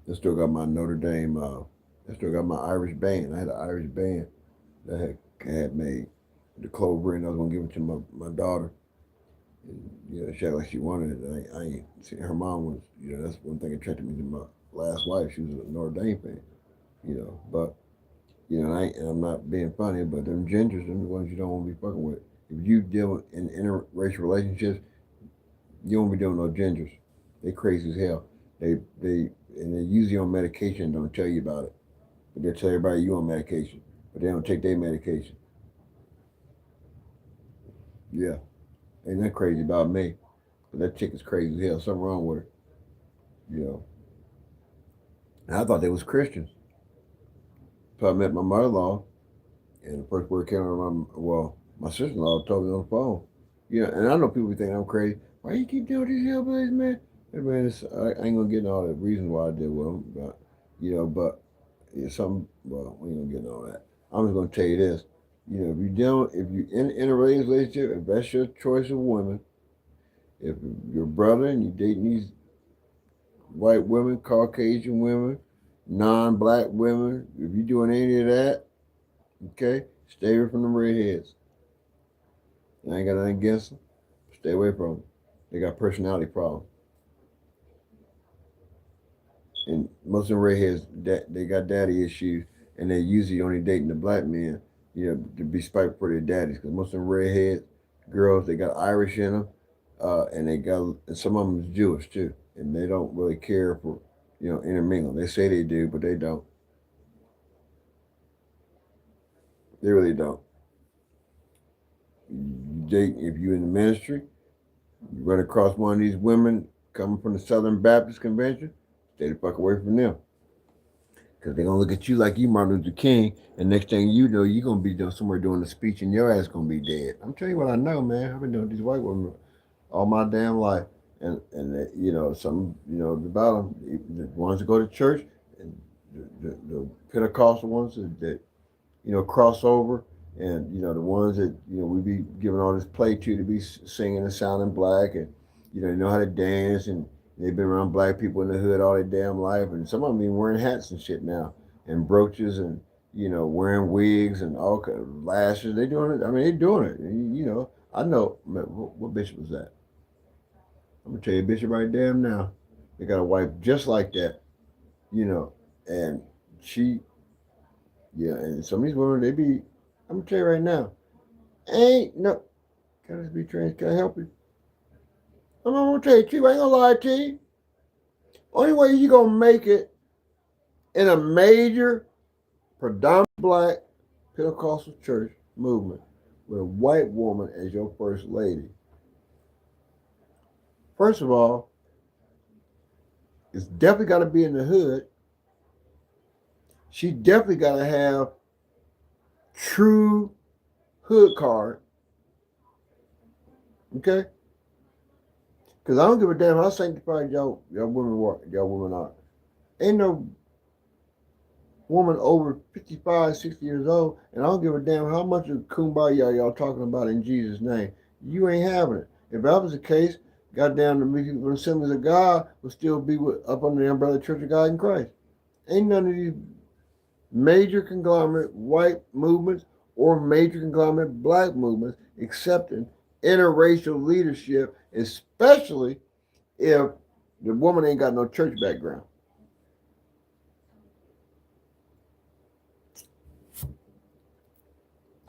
I still got my Notre Dame. I still got my Irish band. I had an Irish band that I had made the clover, and I was gonna give it to my daughter. And, she acted like she wanted it. I ain't seen her mom was. That's one thing that attracted me to my last wife. She was a Notre Dame fan. But I'm not being funny, but them gingers, them the ones you don't want to be fucking with. If you deal in interracial relationships, you don't be dealing with no gingers. They crazy as hell. They usually on medication and don't tell you about it. But they'll tell everybody you on medication. But they don't take their medication. Yeah. Ain't that crazy about me. But that chick is crazy as hell. Something wrong with her. And I thought they was Christians. So I met my mother-in-law, and the first word came out of my sister-in-law told me on the phone. And I know people think I'm crazy. Why you keep doing these hillbillies, man? Hey, man, I ain't gonna get into all the reasons why I did with them, but we ain't gonna get into all that. I'm just gonna tell you this. If you in a relationship, if that's your choice of woman, if your brother and you dating these white women, Caucasian women, non-black women, if you're doing any of that, Okay? Stay away from the redheads. I ain't got nothing against them. Stay away from them. They got personality problems. And most of the redheads, they got daddy issues, and they usually only dating the black men, to be spiteful for their daddies. Because most of them redhead girls, they got Irish in them, and some of them is Jewish too, and they don't really care for, intermingling. They say they do, but they don't. They really don't. You date if you're in the ministry, you run across one of these women coming from the Southern Baptist Convention, stay the fuck away from them. Because they're going to look at you like you Martin Luther King, and next thing you know, you're going to be somewhere doing a speech and your ass going to be dead. I'm telling you what I know, man. I've been doing these white women all my damn life. And some, about them, the ones that go to church, and the Pentecostal ones that cross over, and the ones that we be giving all this play to be singing and sounding black, and they know how to dance, and they've been around black people in the hood all their damn life, and some of them even wearing hats and shit now, and brooches, and wearing wigs and all kind of lashes. They doing it. I mean, they doing it. I know. What bishop was that? I'm gonna tell you, bishop right damn now. They got a wife just like that, and she, yeah, and some of these women, they be. I'm gonna tell you right now, ain't no. Can I just be trans? Can I help you? I'm gonna tell you, Chief. I ain't gonna lie to you. Only way you gonna make it in a major, predominant black Pentecostal church movement with a white woman as your first lady. First of all, it's definitely got to be in the hood. She definitely got to have true hood card. Okay? Because I don't give a damn how sanctified y'all women are. Ain't no woman over 55, 60 years old, and I don't give a damn how much of kumbaya y'all talking about in Jesus' name. You ain't having it. If that was the case, goddamn, the Assemblies of God would still be up under the umbrella Church of God in Christ. Ain't none of these major conglomerate white movements or major conglomerate black movements accepting interracial leadership, especially if the woman ain't got no church background.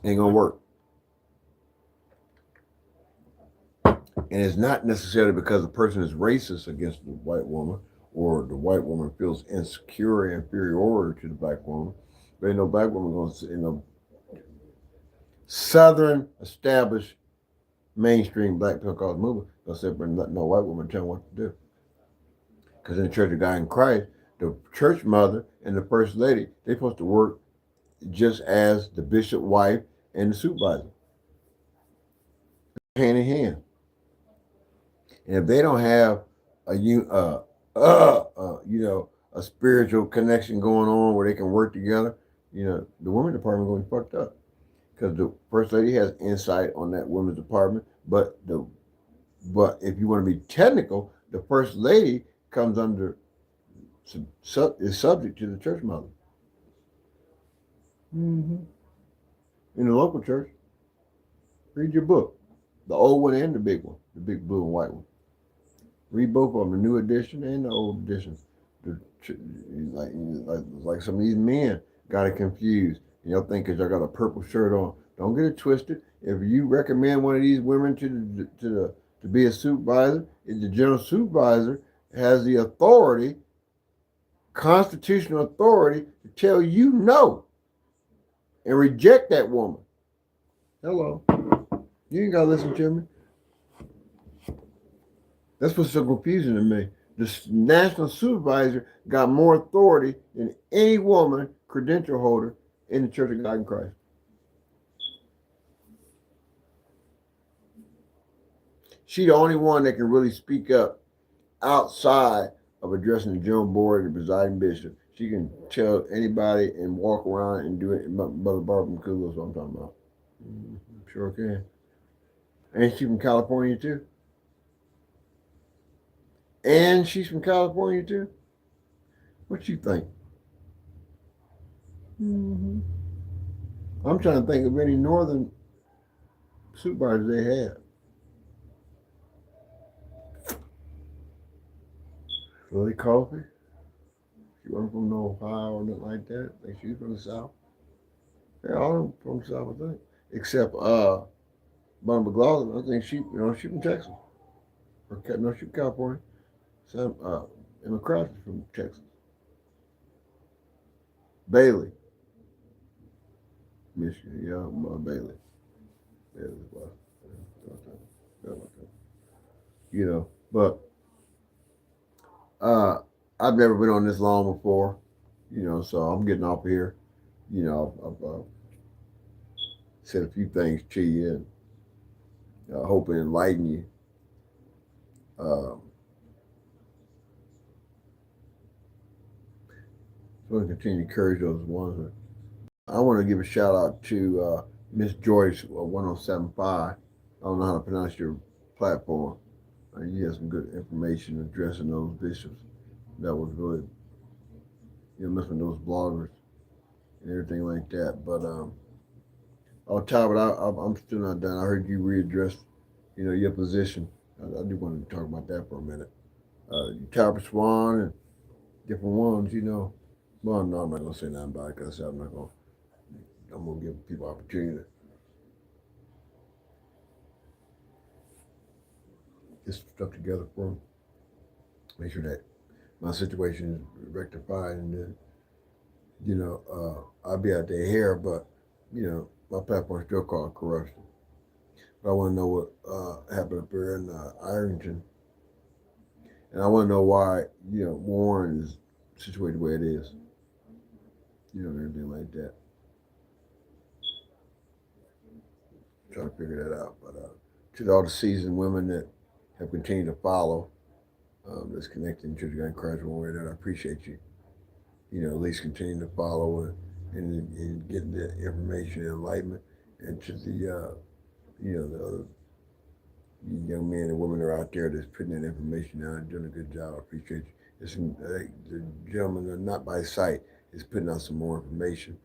Ain't gonna work. And it's not necessarily because the person is racist against the white woman or the white woman feels insecure and inferior to the black woman. There ain't no black woman going to sit in a Southern established mainstream black Pentecostal movement going to sit there and let no white woman tell them what to do. Because in the Church of God in Christ, the church mother and the first lady, they're supposed to work just as the bishop wife and the supervisor, hand in hand. And if they don't have a spiritual connection going on where they can work together, the women's department going to be fucked up because the first lady has insight on that women's department. But if you want to be technical, the first lady comes under is subject to the church mother. Mm-hmm. In the local church, read your book, the old one and the big one, the big blue and white one. Read both of them, the new edition and the old edition. Like some of these men got it confused. Y'all think because y'all got a purple shirt on. Don't get it twisted. If you recommend one of these women to be a supervisor, if the general supervisor has the authority, constitutional authority, to tell you no and reject that woman. Hello. You ain't got to listen to me. That's what's so confusing to me. The national supervisor got more authority than any woman credential holder in the Church of God in Christ. She's the only one that can really speak up outside of addressing the general board and the presiding bishop. She can tell anybody and walk around and do it. Mother Barbara McCool is what I'm talking about. Sure can. And she's from California too. And she's from California too. What you think? Mm-hmm. I'm trying to think of any northern supervisors they had. Philly Coffee. She wasn't from no Ohio or nothing like that. I think she's from the South. Yeah, all of them from the South, I think. Except Bonnie McLaughlin, I think she from Texas. Or no, she from California. Sam Emma Cross is from Texas. Bailey, Michigan, yeah, Bailey. Bailey was. You know, but uh I've never been on this long before, so I'm getting off here. I've said a few things to you and hope it enlighten you. Um, so I'm going to continue to encourage those ones. I want to give a shout out to Miss Joyce 1075. I don't know how to pronounce your platform. You have some good information addressing those bishops. That was really, messing with those bloggers and everything like that. But on top of it, I'm still not done. I heard you readdress, your position. I do want to talk about that for a minute. Talbot Swan and different ones. Well, no, I'm not gonna say nothing about it because I'm not gonna. I'm gonna give people opportunity to get stuff together for them. Make sure that my situation is rectified, and then I'll be out there here, but my platform is still called corruption. But I want to know what happened up here in Ironton, and I want to know why Warren is situated the way it is. And everything like that. Trying to figure that out. But to all the seasoned women that have continued to follow, that's connected to the God Christ one way or another, I appreciate you. At least continue to follow and getting the information and enlightenment. And to the, the other young men and women that are out there that's putting that information out and doing a good job. I appreciate you. It's, the gentleman, not by sight, is putting out some more information.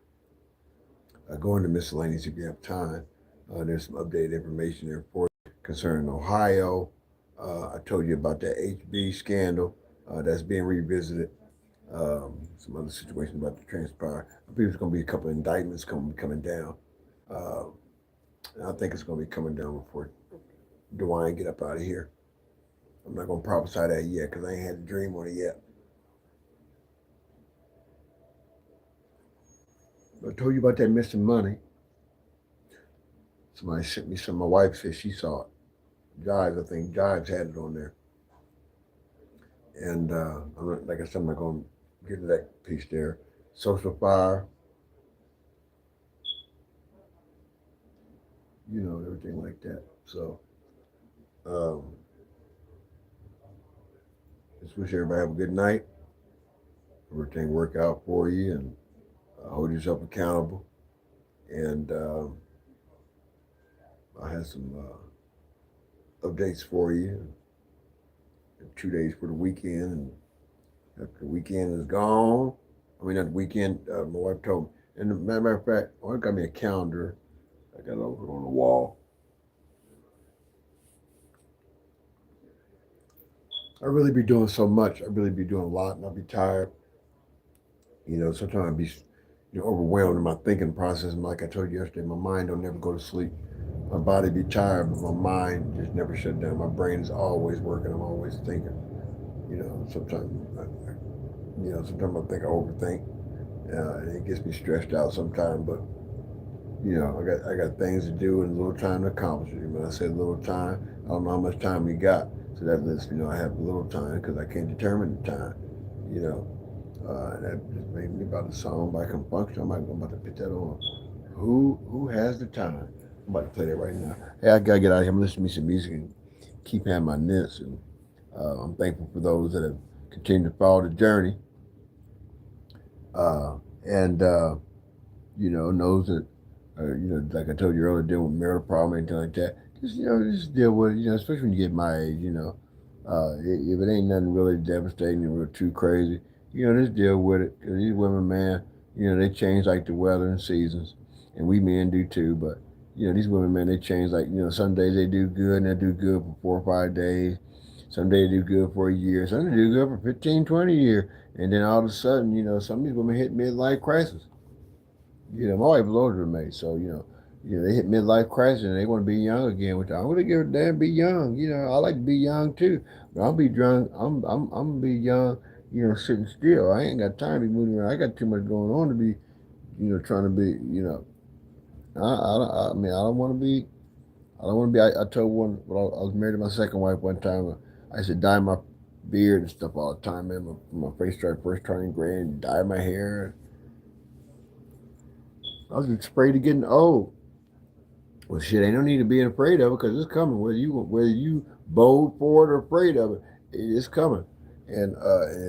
Go into miscellaneous if you have time. There's some updated information there for you concerning Ohio. I told you about that HB scandal that's being revisited. Some other situations about to transpire. I believe there's going to be a couple of indictments coming down. And I think it's going to be coming down before DeWine get up out of here. I'm not going to prophesy that yet because I ain't had a dream on it yet. But I told you about that missing money. Somebody sent me some. My wife said she saw it. Jives, I think Jives had it on there. And like I said, I'm not going to get to that piece there. Social fire. Everything like that. So, just wish everybody have a good night. Everything work out for you and hold yourself accountable. And I have some updates for you. 2 days for the weekend, and after the weekend is gone, not the weekend, my wife told me. And as a matter of fact, my wife got me a calendar. I got it over on the wall. I really be doing so much. I really be doing a lot, and I'll be tired. Sometimes I be overwhelmed in my thinking process. And like I told you yesterday, my mind don't never go to sleep. My body be tired, but my mind just never shut down. My brain is always working. I'm always thinking. Sometimes sometimes I think I overthink, and it gets me stressed out sometimes. But I got things to do and a little time to accomplish it. When I say little time, I don't know how much time we got. So that lets me know I have a little time because I can't determine the time. And that just made me about the song by Confunction. I'm about to put that on. Who has the time? I'm about to play that right now. Hey, I gotta get out of here. I'm listening to me some music and keep having my nets. And I'm thankful for those that have continued to follow the journey. And knows that like I told you earlier, deal with marital problem, anything like that. Just deal with it. Especially when you get my age. If it ain't nothing really devastating or too crazy, just deal with it. Because these women, man, they change like the weather and seasons. and we men do too. But these women, man, they change. Like some days they do good and they do good for 4 or 5 days. Some days they do good for a year. Some they do good for 15, 20 years, and then all of a sudden, some of these women hit midlife crisis. My wife was older than me, so they hit midlife crisis and they want to be young again. Which I'm gonna give a damn be young. I like to be young too, but I'll be drunk. I'm gonna be young. Sitting still. I ain't got time to be moving around. I got too much going on to be trying to be. I mean, I don't want to be. I don't want to be. I told one. Well, I was married to my second wife one time. I used to dye my beard and stuff all the time. Man, my face started first turning gray and dye my hair. I was afraid of getting old. Well, shit, ain't no need to be afraid of it because it's coming. Whether you bold for it or afraid of it, it's coming. And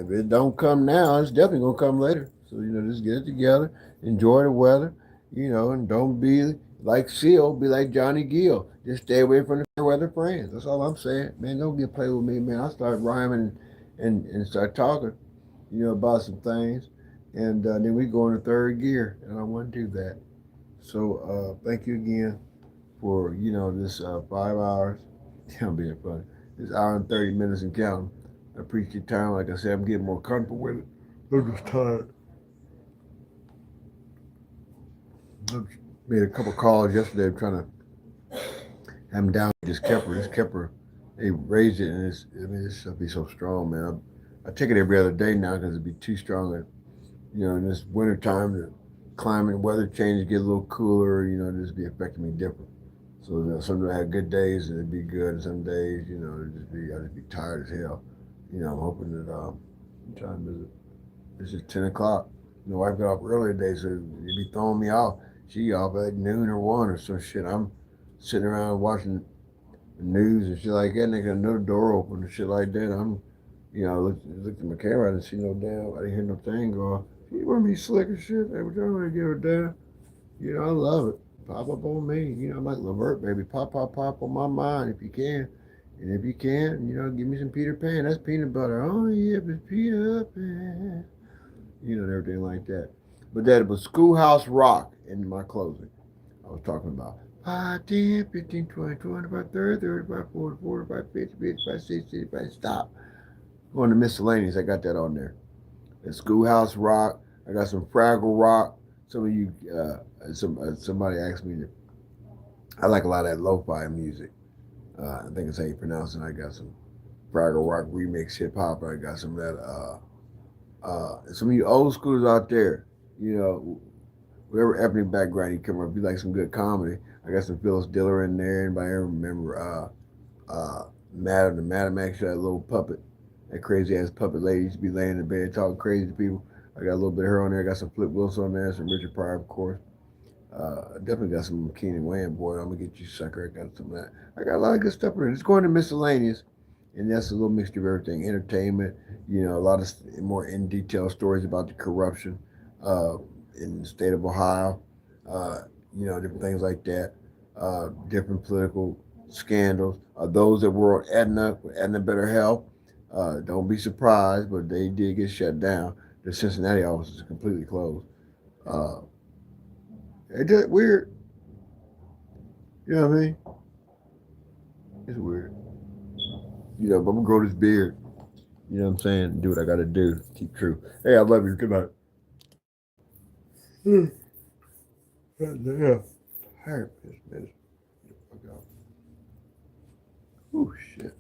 if it don't come now, it's definitely gonna come later. So just get it together, enjoy the weather, and don't be like Seal, be like Johnny Gill. Just stay away from the fair weather friends. That's all I'm saying, man. Don't get play with me, man. I start rhyming and start talking, about some things, and then we go into third gear, and I don't want to do that. So thank you again for this 5 hours. I'm being funny. This hour and 30 minutes and counting. I appreciate your time. Like I said, I'm getting more comfortable with it. I'm just tired. I made a couple calls yesterday. I'm trying to have them down. This Kepler, they raised it, and this stuff be so strong, man. I take it every other day now because it'd be too strong. In this winter time, the climate, weather changes, get a little cooler. Just be affecting me different. So some I had good days and it'd be good, and some days, I'd just be tired as hell. I'm hoping that what time is it? This is 10 o'clock. My wife got off earlier today, so it'd be throwing me off. She off at noon or 1 or some shit. I'm sitting around watching the news and shit like that, and they got another door open and shit like that. I looked at my camera, I didn't see no damn, I didn't hear no thing go off. You want to be slick or shit? Every time I give her damn. I love it. Pop up on me. I'm like Levert, baby. Pop, pop, pop on my mind if you can. And if you can, give me some Peter Pan. That's peanut butter. Oh, yeah, it's Peter Pan. And everything like that. But that was Schoolhouse Rock in my closing. I was talking about 5, 10, 15, 20, 25, 30, 35, 40, 45, 50, 55, 60, 55. Stop. Going to miscellaneous. I got that on there. The Schoolhouse Rock. I got some Fraggle Rock. Some of you, somebody asked me to. I like a lot of that lo-fi music. I think it's how you pronounce it. I got some Fraggle Rock remix hip hop. I got some of that. Some of you old schoolers out there, whatever ethnic background you come from, if you like some good comedy, I got some Phyllis Diller in there. Anybody ever remember Madam the Madam X, that little puppet, that crazy ass puppet lady used to be laying in bed talking crazy to people. I got a little bit of her on there. I got some Flip Wilson on there, some Richard Pryor, of course. Definitely got some Keenan Wayne, boy. I'm gonna get you, sucker. I got some of that. I got a lot of good stuff in there. It's going to miscellaneous, and that's a little mixture of everything. Entertainment, a lot of more in detail stories about the corruption uh, in the state of Ohio. Uh, different things like that. Different political scandals. Those that were on Aetna Better Health. Don't be surprised, but they did get shut down. The Cincinnati office is completely closed. Uh, it's weird. You know what I mean? It's weird. But I'm gonna grow this beard. You know what I'm saying? Do what I gotta do. Keep true. Hey, I love you. Good night. Yeah. Tired. This minute. Oh, shit.